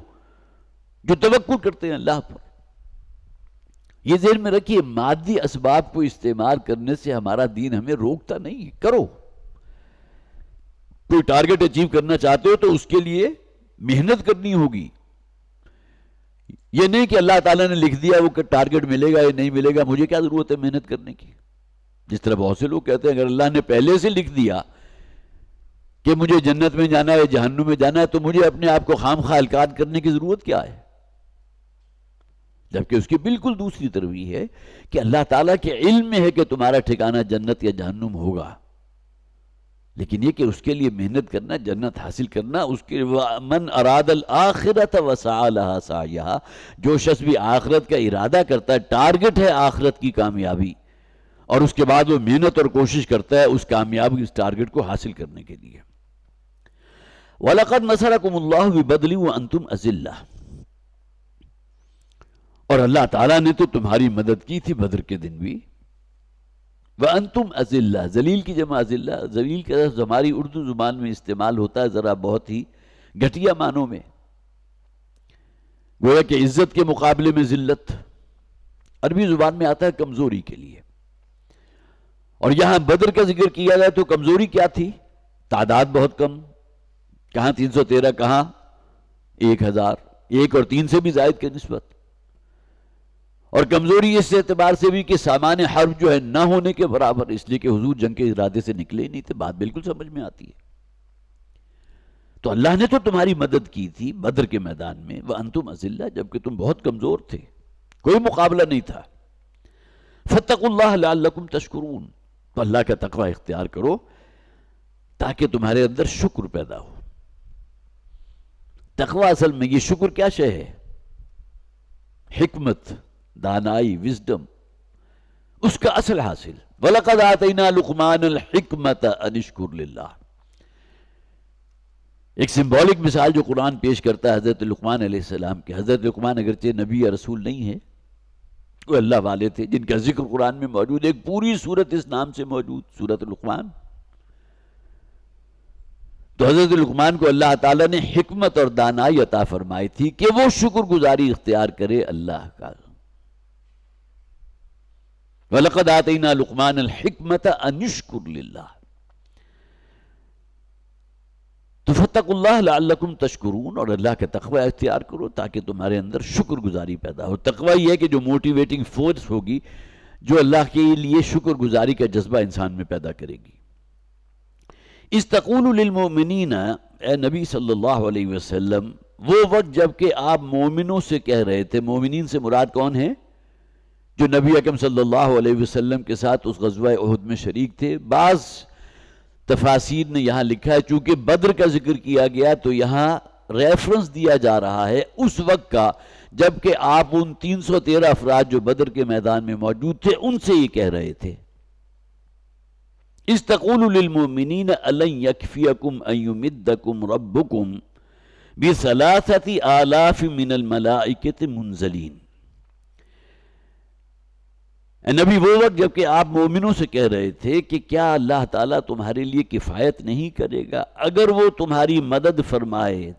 جو توکل کرتے ہیں اللہ پر. یہ ذہن میں رکھیے، مادی اسباب کو استعمال کرنے سے ہمارا دین ہمیں روکتا نہیں. کرو، کوئی ٹارگٹ اچیو کرنا چاہتے ہو تو اس کے لیے محنت کرنی ہوگی. یہ نہیں کہ اللہ تعالیٰ نے لکھ دیا وہ ٹارگٹ ملے گا یا نہیں ملے گا، مجھے کیا ضرورت ہے محنت کرنے کی. جس طرح بہت سے لوگ کہتے ہیں اگر اللہ نے پہلے سے لکھ دیا کہ مجھے جنت میں جانا ہے جہنم میں جانا ہے تو مجھے اپنے آپ کو خام خواہ ہلکات کرنے کی ضرورت کیا ہے. جبکہ اس کی بالکل دوسری طرف یہ ہے کہ اللہ تعالیٰ کے علم میں ہے کہ تمہارا ٹھکانہ جنت یا جہنم ہوگا، لیکن یہ کہ اس کے لیے محنت کرنا، جنت حاصل کرنا. اس کے من اراد الآخرۃ وسعی لہا سعیہا، جو شخص بھی آخرت کا ارادہ کرتا ہے، ٹارگٹ ہے آخرت کی کامیابی، اور اس کے بعد وہ محنت اور کوشش کرتا ہے اس کامیابی، اس ٹارگٹ کو حاصل کرنے کے لیے. وَلَقَدْ نَصَرَكُمُ اللَّهُ بِبَدْرٍ وَأَنْتُمْ أَذِلَّةٌ، اور اللہ تعالیٰ نے تو تمہاری مدد کی تھی بدر کے دن بھی. وَأَنْتُمْ أَذِلَّةٌ، ذلیل کی جمع ذلہ. ذلیل کا لفظ ہماری اردو زبان میں استعمال ہوتا ہے ذرا بہت ہی گھٹیا معنوں میں، گویا کہ عزت کے مقابلے میں ذلت. عربی زبان میں آتا ہے کمزوری کے لیے. اور یہاں بدر کا ذکر کیا جائے تو کمزوری کیا تھی؟ تعداد بہت کم، کہاں 313، کہاں 1000، 1 اور 3 سے بھی زائد کے نسبت. اور کمزوری اس اعتبار سے بھی کہ سامان حرب جو ہے نہ ہونے کے برابر، اس لیے کہ حضور جنگ کے ارادے سے نکلے ہی نہیں تھے. بات بالکل سمجھ میں آتی ہے. تو اللہ نے تو تمہاری مدد کی تھی بدر کے میدان میں، وَأَنْتُمْ أَذِلَّةٌ، جبکہ تم بہت کمزور تھے، کوئی مقابلہ نہیں تھا. فَاتَّقُوا اللَّهَ لَعَلَّكُمْ تَشْكُرُونَ، تو اللہ کا تقوی اختیار کرو تاکہ تمہارے اندر شکر پیدا ہو. تقوی اصل میں یہ شکر کیا شے ہے؟ حکمت، دانائی، وزڈم، اس کا اصل حاصل. وَلَقَدْ آتَيْنَا لُقْمَانَ الْحِكْمَةَ أَنِ اشْكُرْ لِلَّهِ. ایک سمبولک مثال جو قرآن پیش کرتا ہے حضرت لقمان علیہ السلام کے. حضرت لقمان اگرچہ نبی یا رسول نہیں ہے، وہ اللہ والے تھے جن کا ذکر قرآن میں موجود ہے. ایک پوری سورت اس نام سے موجود، سورت لقمان. تو حضرت لقمان کو اللہ تعالیٰ نے حکمت اور دانائی عطا فرمائی تھی کہ وہ شکر گزاری اختیار کرے اللہ کا. وَلَقَدْ آتَيْنَا لُقْمَانَ الْحِكْمَةَ أَنِ اشْكُرْ لِلَّهِ. تو فَاتَّقُوا اللَّهَ لَعَلَّكُمْ تَشْكُرُونَ، اور اللہ کا تقوی اختیار کرو تاکہ تمہارے اندر شکر گزاری پیدا ہو. تقوی یہ ہے کہ جو موٹیویٹنگ فورس ہوگی جو اللہ کے لیے شکر گزاری کا جذبہ انسان میں پیدا کرے گی. اِسْتَقُولُ لِلْمُؤْمِنِينَ، اے نبی صلی اللہ علیہ وسلم، وہ وقت جب کہ آپ مومنوں سے کہہ رہے تھے. مومنین سے مراد کون ہیں؟ جو نبی اکرم صلی اللہ علیہ وسلم کے ساتھ اس غزوہ احد میں شریک تھے. بعض تفاسیر نے یہاں لکھا ہے چونکہ بدر کا ذکر کیا گیا تو یہاں ریفرنس دیا جا رہا ہے اس وقت کا جبکہ آپ ان 313 افراد جو بدر کے میدان میں موجود تھے ان سے یہ کہہ رہے تھے. اِسْتَقُولُ لِلْمُؤْمِنِينَ أَلَنْ يَكْفِيَكُمْ أَنْ يُمِدَّكُمْ رَبُّكُمْ بِثَلَاثَةِ آلَافٍ مِّنَ الْمَلَائِكَةِ مُنزَلِينَ. اے نبی وہ وقت جبکہ آپ مومنوں سے کہہ رہے تھے کہ کیا اللہ تعالیٰ تمہارے لیے کفایت نہیں کرے گا اگر وہ تمہاری مدد فرمائے،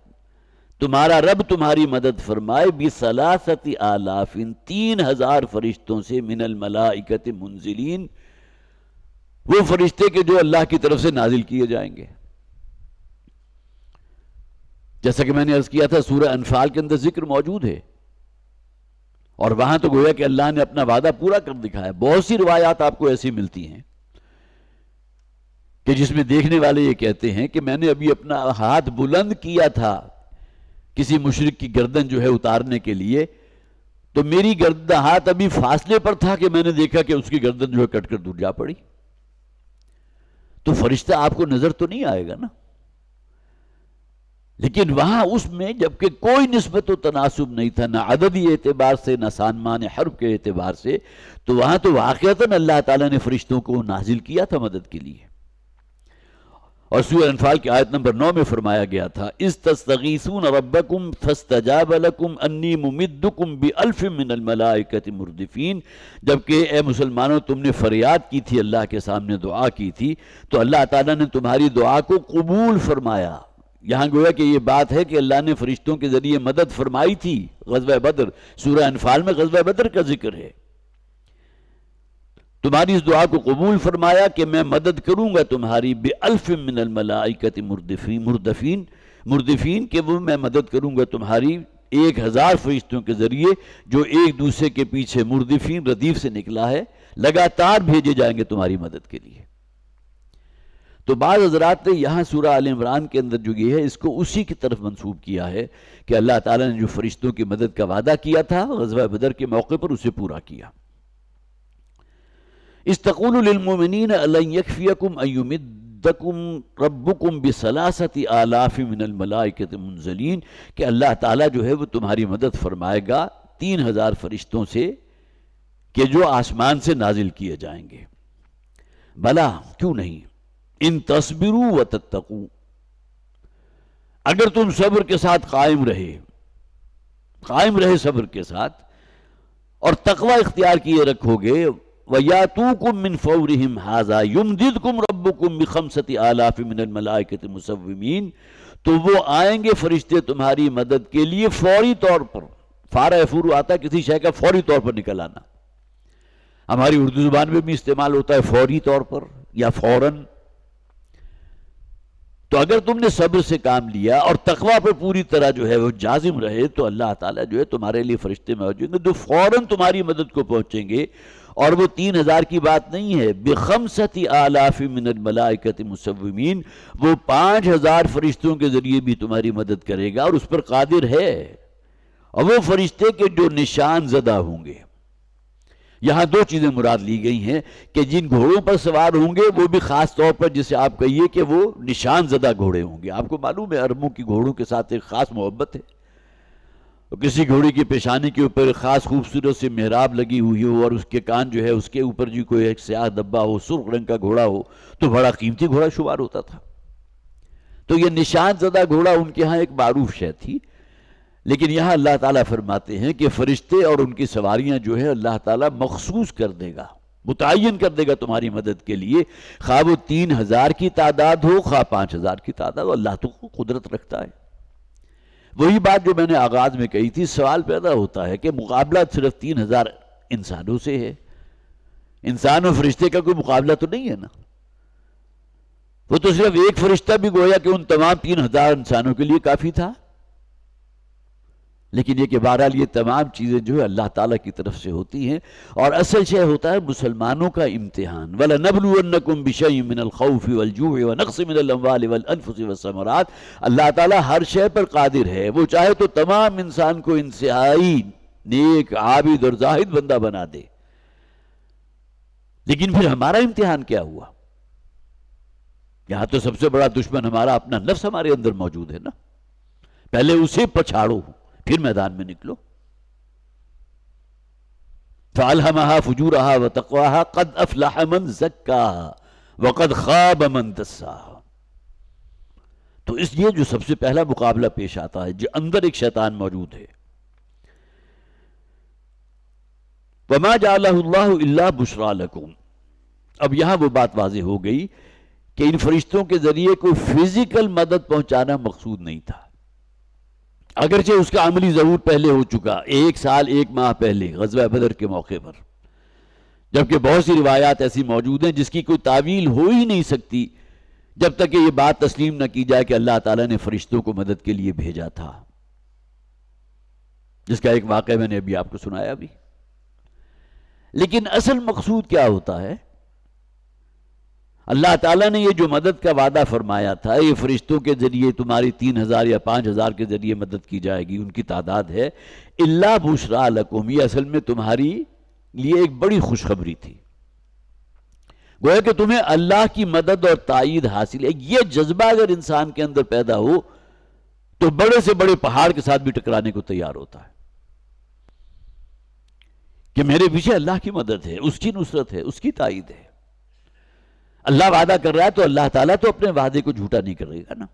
تمہارا رب تمہاری مدد فرمائے بِثَلَاثَةِ آلَافٍ 3000 فرشتوں سے من الملائکۃ منزلین، وہ فرشتے کے جو اللہ کی طرف سے نازل کیے جائیں گے. جیسا کہ میں نے عرض کیا تھا سورہ انفال کے اندر ذکر موجود ہے اور وہاں تو گویا کہ اللہ نے اپنا وعدہ پورا کر دکھایا. بہت سی روایات آپ کو ایسی ملتی ہیں کہ جس میں دیکھنے والے یہ کہتے ہیں کہ میں نے ابھی اپنا ہاتھ بلند کیا تھا کسی مشرک کی گردن جو ہے اتارنے کے لیے، تو میری گردن ہاتھ ابھی فاصلے پر تھا کہ میں نے دیکھا کہ اس کی گردن جو ہے کٹ کر دور جا پڑی. تو فرشتہ آپ کو نظر تو نہیں آئے گا نا، لیکن وہاں اس میں جبکہ کوئی نسبت و تناسب نہیں تھا، نہ عددی اعتبار سے نہ سانمان حرب کے اعتبار سے، تو وہاں تو واقعتاً اللہ تعالیٰ نے فرشتوں کو نازل کیا تھا مدد کے لیے. اور سورہ انفال کی آیت نمبر 9 میں فرمایا گیا تھا اِذْ تَسْتَغِیثُونَ رَبَّکُمْ فَاسْتَجَابَ لَکُمْ أَنِّی مُمِدُّکُمْ بِأَلْفٍ مِّنَ الْمَلَائِکَةِ مُرْدِفِینَ. جبکہ اے مسلمانوں تم نے فریاد کی تھی، اللہ کے سامنے دعا کی تھی، تو اللہ تعالیٰ نے تمہاری دعا کو قبول فرمایا. یہاں گویا کہ یہ بات ہے کہ اللہ نے فرشتوں کے ذریعے مدد فرمائی تھی. غزوہ بدر، سورہ انفال میں غزوہ بدر کا ذکر ہے. تمہاری اس دعا کو قبول فرمایا کہ میں مدد کروں گا تمہاری بِأَلْفٍ مِّنَ الْمَلَائِکَةِ مُرْدِفِینَ کہ وہ میں مدد کروں گا تمہاری 1000 فرشتوں کے ذریعے جو ایک دوسرے کے پیچھے مردفین ردیف سے نکلا ہے، لگاتار بھیجے جائیں گے تمہاری مدد کے لیے. تو بعض حضرات نے یہاں سورہ آل عمران کے اندر جو یہ ہے اس کو اسی کی طرف منسوب کیا ہے کہ اللہ تعالیٰ نے جو فرشتوں کی مدد کا وعدہ کیا تھا غزوہ بدر کے موقع پر اسے پورا کیا. اِسْتَقُولُ لِلْمُؤْمِنِينَ أَلَنْ يَكْفِيَكُمْ أَنْ يُمِدَّكُمْ رَبُّكُمْ بِثَلَاثَةِ آلَافٍ مِّنَ الْمَلَائِكَةِ مُنزَلِينَ کہ اللہ تعالیٰ جو ہے وہ تمہاری مدد فرمائے گا 3000 فرشتوں سے کہ جو آسمان سے نازل کیے جائیں گے. بلا کیوں نہیں، ان تصبروا وتتقوا، اگر تم صبر کے ساتھ قائم رہے صبر کے ساتھ اور تقوی اختیار کیے رکھو گے. وَيَاتُوكُم مِّن فَوْرِهِمْ هَٰذَا يُمْدِدْكُمْ رَبُّكُمْ بِخَمْسَةِ آلَافٍ مِّنَ الْمَلَائِكَةِ مُصَوِّمِينَ تو وہ آئیں گے فرشتے تمہاری مدد کے لیے فوری طور پر. فارا یفورو آتا ہے کسی شے کا فوری طور پر نکل آنا. ہماری اردو زبان میں بھی استعمال ہوتا ہے فوری طور پر یا فوراً. تو اگر تم نے صبر سے کام لیا اور تقوی پر پوری طرح جو ہے وہ جازم رہے تو اللہ تعالیٰ جو ہے تمہارے لیے فرشتے موجود ہیں جو فوراً تمہاری مدد کو پہنچیں گے. اور وہ 3000 کی بات نہیں ہے، بِخَمْسَةِ آلَافٍ مِّنَ الْمَلَائِكَةِ مُصَوِّمِينَ وہ 5000 فرشتوں کے ذریعے بھی تمہاری مدد کرے گا اور اس پر قادر ہے. اور وہ فرشتے کے جو نشان زدہ ہوں گے، یہاں دو چیزیں مراد لی گئی ہیں کہ جن گھوڑوں پر سوار ہوں گے وہ بھی خاص طور پر جسے آپ کہیے کہ وہ نشان زدہ گھوڑے ہوں گے. آپ کو معلوم ہے عربوں کی گھوڑوں کے ساتھ ایک خاص محبت ہے. کسی گھوڑی کی پیشانی کے اوپر خاص خوبصورت سے محراب لگی ہوئی ہو اور اس کے کان جو ہے اس کے اوپر جو کوئی ایک سیاہ دبا ہو، سرخ رنگ کا گھوڑا ہو، تو بڑا قیمتی گھوڑا شمار ہوتا تھا. تو یہ نشان زدہ گھوڑا ان کے ہاں ایک معروف شے تھی. لیکن یہاں اللہ تعالیٰ فرماتے ہیں کہ فرشتے اور ان کی سواریاں جو ہے اللہ تعالیٰ مخصوص کر دے گا، متعین کر دے گا تمہاری مدد کے لیے، خواہ وہ 3000 کی تعداد ہو، خواہ 5000 کی تعداد ہو. اللہ تو قدرت رکھتا ہے. وہی بات جو میں نے آغاز میں کہی تھی، سوال پیدا ہوتا ہے کہ مقابلہ صرف 3000 انسانوں سے ہے. انسان اور فرشتے کا کوئی مقابلہ تو نہیں ہے نا. وہ تو صرف ایک فرشتہ بھی گویا کہ ان تمام 3000 انسانوں کے لیے کافی تھا. لیکن یہ کہ بہرحال یہ تمام چیزیں جو ہے اللہ تعالیٰ کی طرف سے ہوتی ہیں، اور اصل شے ہوتا ہے مسلمانوں کا امتحان. وَلَنَبْلُوَنَّكُمْ بِشَيْءٍ مِّنَ الْخَوْفِ وَالْجُوعِ وَنَقْصٍ مِّنَ الْأَمْوَالِ وَالْأَنفُسِ وَالثَّمَرَاتِ. اللہ تعالیٰ ہر شے پر قادر ہے. وہ چاہے تو تمام انسان کو انتہائی نیک، عابد اور زاہد بندہ بنا دے. لیکن پھر ہمارا امتحان کیا ہوا؟ یہاں تو سب سے بڑا دشمن ہمارا اپنا نفس ہمارے اندر موجود ہے نا. پہلے اسے پچھاڑو، پھر میدان میں نکلو. فَأَلْهَمَهَا فُجُورَهَا وَتَقْوَاهَا قَدْ أَفْلَحَ مَنْ زَكَّاهَا وَقَدْ خَابَ مَنْ دَسَّاهَا. تو اس لیے جو سب سے پہلا مقابلہ پیش آتا ہے، جو اندر ایک شیطان موجود ہے. وَمَا جَعَلَهُ اللَّهُ إِلَّا بُشْرَى لَكُمْ. اب یہاں وہ بات واضح ہو گئی کہ ان فرشتوں کے ذریعے کوئی فزیکل مدد پہنچانا مقصود نہیں تھا. اگرچہ اس کا عملی ظہور پہلے ہو چکا، 1 سال 1 ماہ پہلے غزوہ بدر کے موقع پر، جبکہ بہت سی روایات ایسی موجود ہیں جس کی کوئی تعویل ہو ہی نہیں سکتی جب تک کہ یہ بات تسلیم نہ کی جائے کہ اللہ تعالیٰ نے فرشتوں کو مدد کے لیے بھیجا تھا، جس کا ایک واقعہ میں نے ابھی آپ کو سنایا بھی. لیکن اصل مقصود کیا ہوتا ہے؟ اللہ تعالیٰ نے یہ جو مدد کا وعدہ فرمایا تھا، یہ فرشتوں کے ذریعے تمہاری 3000 یا 5000 کے ذریعے مدد کی جائے گی، ان کی تعداد ہے. اللہ بشرا لکم، یہ اصل میں تمہاری لیے ایک بڑی خوشخبری تھی. گویا کہ تمہیں اللہ کی مدد اور تائید حاصل ہے. یہ جذبہ اگر انسان کے اندر پیدا ہو تو بڑے سے بڑے پہاڑ کے ساتھ بھی ٹکرانے کو تیار ہوتا ہے کہ میرے پیچھے اللہ کی مدد ہے، اس کی نصرت ہے، اس کی تائید ہے. اللہ وعدہ کر رہا ہے تو اللہ تعالیٰ تو اپنے وعدے کو جھوٹا نہیں کرے گا نا.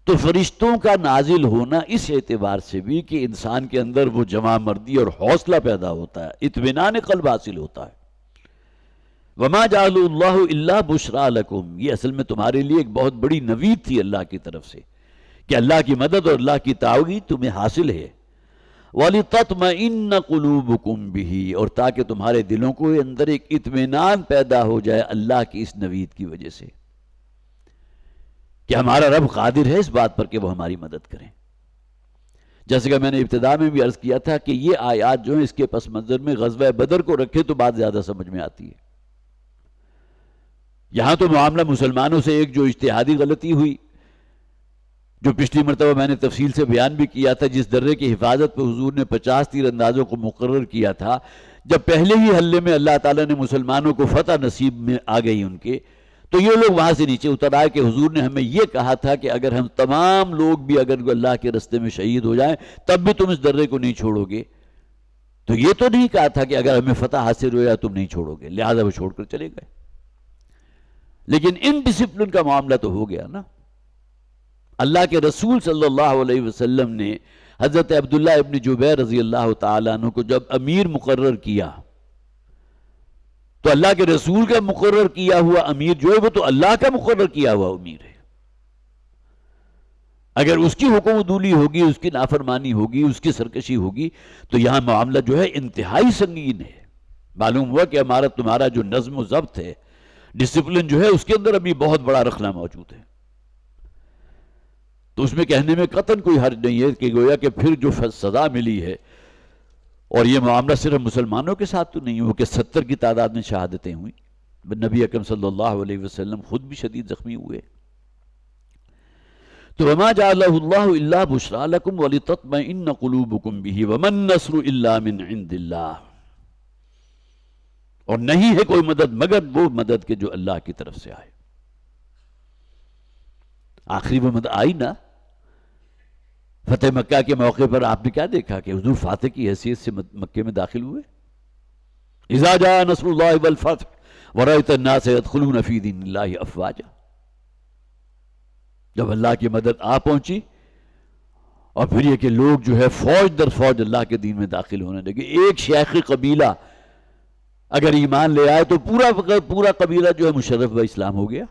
تو فرشتوں کا نازل ہونا اس اعتبار سے بھی کہ انسان کے اندر وہ جمع مردی اور حوصلہ پیدا ہوتا ہے، اطمینان قلب حاصل ہوتا ہے. وَمَا جَعَلُوا اللَّهُ إِلَّا بُشْرَى لَكُمْ، یہ اصل میں تمہارے لیے ایک بہت بڑی نوید تھی اللہ کی طرف سے کہ اللہ کی مدد اور اللہ کی تعاون تمہیں حاصل ہے. وَلِتَطْمَئِنَّ قُلُوبُكُمْ بِهِ، اور تاکہ تمہارے دلوں کو اندر ایک اطمینان پیدا ہو جائے اللہ کی اس نوید کی وجہ سے کہ ہمارا رب قادر ہے اس بات پر کہ وہ ہماری مدد کریں. جیسے کہ میں نے ابتدا میں بھی عرض کیا تھا کہ یہ آیات جو ہیں اس کے پس منظر میں غزوہ بدر کو رکھے تو بات زیادہ سمجھ میں آتی ہے. یہاں تو معاملہ مسلمانوں سے ایک جو اجتہادی غلطی ہوئی، جو پچھلی مرتبہ میں نے تفصیل سے بیان بھی کیا تھا، جس درے کی حفاظت پہ حضور نے 50 تیر اندازوں کو مقرر کیا تھا، جب پہلے ہی حلے میں اللہ تعالیٰ نے مسلمانوں کو فتح نصیب میں آ گئی ان کے، تو یہ لوگ وہاں سے نیچے اتر آئے کہ حضور نے ہمیں یہ کہا تھا کہ اگر ہم تمام لوگ بھی اگر اللہ کے رستے میں شہید ہو جائیں تب بھی تم اس درے کو نہیں چھوڑو گے. تو یہ تو نہیں کہا تھا کہ اگر ہمیں فتح حاصل ہو یا تم نہیں چھوڑو گے، لہذا وہ چھوڑ کر چلے گئے. لیکن ان ڈسپلن کا معاملہ تو ہو گیا نا. اللہ کے رسول صلی اللہ علیہ وسلم نے حضرت عبداللہ ابن جبیر رضی اللہ تعالیٰ عنہ کو جب امیر مقرر کیا تو اللہ کے رسول کا مقرر کیا ہوا امیر جو ہے وہ تو اللہ کا مقرر کیا ہوا امیر ہے. اگر اس کی حکم عدولی ہوگی، اس کی نافرمانی ہوگی، اس کی سرکشی ہوگی تو یہاں معاملہ جو ہے انتہائی سنگین ہے. معلوم ہوا کہ ہمارا تمہارا جو نظم و ضبط ہے، ڈسپلن جو ہے، اس کے اندر ابھی بہت بڑا رخنہ موجود ہے. تو اس میں کہنے میں قطعاً کوئی حرج نہیں ہے کہ گویا کہ پھر جو سزا ملی ہے، اور یہ معاملہ صرف مسلمانوں کے ساتھ تو نہیں ہو کہ 70 کی تعداد میں شہادتیں ہوئیں، نبی اکرم صلی اللہ علیہ وسلم خود بھی شدید زخمی ہوئے. تو وما جعلہ اللہ الا بشرا لکم ولتطمئن قلوبکم بہ وما النصر الا من عند اللہ. اور نہیں ہے کوئی مدد مگر وہ مدد کے جو اللہ کی طرف سے آئے. آخری وہ مدد آئی نا. فتح مکہ کے موقع پر آپ نے کیا دیکھا کہ حضور فاتح کی حیثیت سے مکے میں داخل ہوئے. اذا جاء نصر اللہ والفتح ورأیت الناس يدخلون فی دین اللہ افواجا. جب اللہ کی مدد آ پہنچی اور پھر یہ کہ لوگ جو ہے فوج در فوج اللہ کے دین میں داخل ہونے لگے. ایک شیخ قبیلہ اگر ایمان لے آئے تو پورا قبیلہ جو ہے مشرف و اسلام ہو گیا.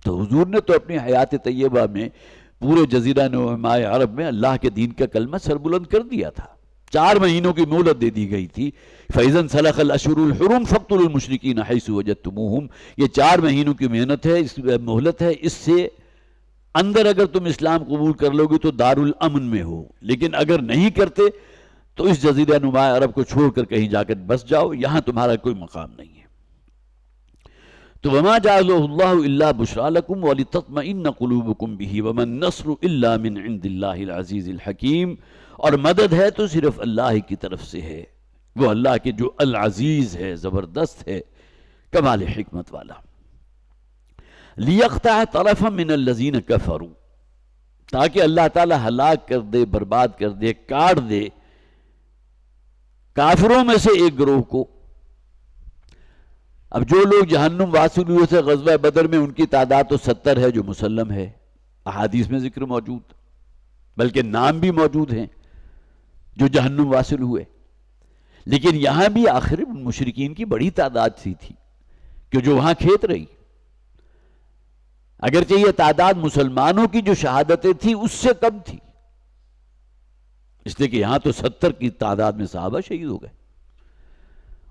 تو حضور نے تو اپنی حیات طیبہ میں پورے جزیرہ نما عرب میں اللہ کے دین کا کلمہ سربلند کر دیا تھا. 4 مہینوں کی مہلت دے دی گئی تھی. فَإِذَا انْسَلَخَ الْأَشْهُرُ الْحُرُمُ فَاقْتُلُوا الْمُشْرِكِينَ حَيْثُ وَجَدتُّمُوهُمْ. یہ 4 مہینوں کی محنت ہے, اس مہلت ہے. اس سے اندر اگر تم اسلام قبول کر لو گے تو دارالامن میں ہو, لیکن اگر نہیں کرتے تو اس جزیرہ نما عرب کو چھوڑ کر کہیں جا کر بس جاؤ, یہاں تمہارا کوئی مقام نہیں ہے. تو وما جعلہ اللہ الا بشرا لکم ولتطمئن قلوبکم بہ وما النصر الا من عند اللہ العزیز الحکیم. اور مدد ہے تو صرف اللہ کی طرف سے ہے, وہ اللہ کے جو العزیز ہے, زبردست ہے, کمال حکمت والا. لیقطع طرفا من الذین کفروا, تاکہ اللہ تعالی ہلاک کر دے, برباد کر دے, کاٹ دے کافروں میں سے ایک گروہ کو. اب جو لوگ جہنم واصل ہوئے تھے غزوہ بدر میں, ان کی تعداد تو 70 ہے جو مسلم ہے, احادیث میں ذکر موجود, بلکہ نام بھی موجود ہیں جو جہنم واصل ہوئے. لیکن یہاں بھی آخر مشرکین کی بڑی تعداد تھی کہ جو وہاں کھیت رہی. اگرچہ یہ تعداد مسلمانوں کی جو شہادتیں تھی اس سے کم تھی, اس لیے کہ یہاں تو 70 کی تعداد میں صحابہ شہید ہو گئے.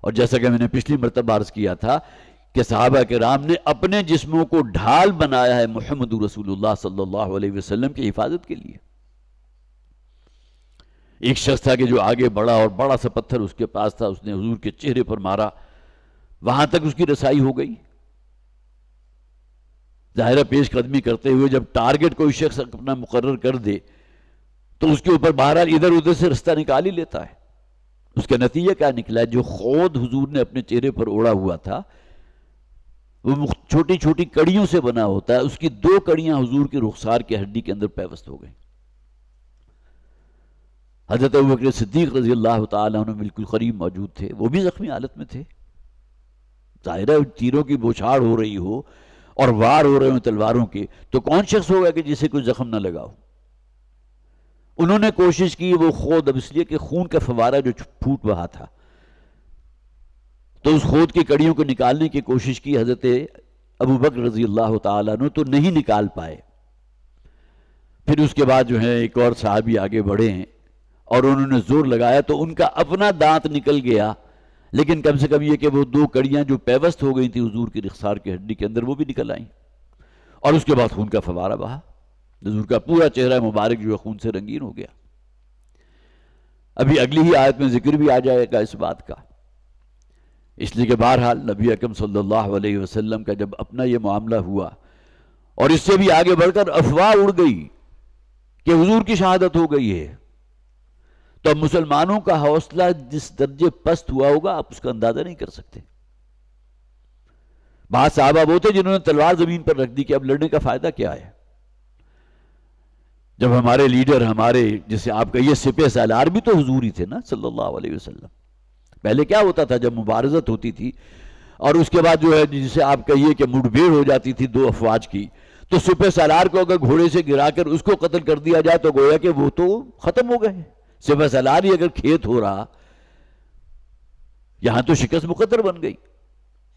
اور جیسا کہ میں نے پچھلی مرتبہ عرض کیا تھا کہ صحابہ کرام نے اپنے جسموں کو ڈھال بنایا ہے محمد رسول اللہ صلی اللہ علیہ وسلم کی حفاظت کے لیے. ایک شخص تھا کہ جو آگے بڑھا اور بڑا سا پتھر اس کے پاس تھا, اس نے حضور کے چہرے پر مارا, وہاں تک اس کی رسائی ہو گئی. ظاہرہ پیش قدمی کرتے ہوئے جب ٹارگٹ کوئی شخص اپنا مقرر کر دے تو اس کے اوپر بہرحال ادھر ادھر سے رستہ نکال ہی لیتا ہے. اس کا نتیجہ کیا نکلا, جو خود حضور نے اپنے چہرے پر اوڑا ہوا تھا وہ چھوٹی چھوٹی کڑیوں سے بنا ہوتا ہے, اس کی 2 کڑیاں حضور کے رخسار کی ہڈی کے اندر پیوست ہو گئیں. حضرت ابوبکر صدیق رضی اللہ تعالیٰ عنہ بالکل قریب موجود تھے, وہ بھی زخمی حالت میں تھے. ظاہرہ تیروں کی بوچھاڑ ہو رہی ہو اور وار ہو رہے ہوں تلواروں کے, تو کون شخص ہوگا کہ جسے کوئی زخم نہ لگا ہو. انہوں نے کوشش کی, وہ خود, اب اس لیے کہ خون کا فوارہ جو پھوٹ رہا تھا, تو اس خود کی کڑیوں کو نکالنے کی کوشش کی. حضرت ابوبکر رضی اللہ تعالیٰ عنہ تو نہیں نکال پائے. پھر اس کے بعد جو ہے ایک اور صحابی آگے بڑھے ہیں اور انہوں نے زور لگایا تو ان کا اپنا دانت نکل گیا, لیکن کم سے کم یہ کہ وہ 2 کڑیاں جو پیوست ہو گئی تھی حضور کی رخسار کی ہڈی کے اندر وہ بھی نکل آئیں, اور اس کے بعد خون کا فوارہ بہا. حضور کا پورا چہرہ مبارک جو ہے خون سے رنگین ہو گیا. ابھی اگلی ہی آیت میں ذکر بھی آ جائے گا اس بات کا, اس لیے کہ بہرحال نبی اکرم صلی اللہ علیہ وسلم کا جب اپنا یہ معاملہ ہوا اور اس سے بھی آگے بڑھ کر افواہ اڑ گئی کہ حضور کی شہادت ہو گئی ہے, تو اب مسلمانوں کا حوصلہ جس درجے پست ہوا ہوگا آپ اس کا اندازہ نہیں کر سکتے. بعض صحابہ وہ تھے جنہوں نے تلوار زمین پر رکھ دی کہ اب لڑنے کا فائدہ کیا ہے. جب ہمارے لیڈر, ہمارے جسے آپ کہیے سپہ سالار بھی تو حضور ہی تھے نا صلی اللہ علیہ وسلم. پہلے کیا ہوتا تھا جب مبارزت ہوتی تھی اور اس کے بعد جو ہے جسے آپ کہیے کہ مٹ بھیڑ ہو جاتی تھی 2 افواج کی, تو سپہ سالار کو اگر گھوڑے سے گرا کر اس کو قتل کر دیا جائے تو گویا کہ وہ تو ختم ہو گئے. سپہ سالار ہی اگر کھیت ہو رہا, یہاں تو شکست مقدر بن گئی.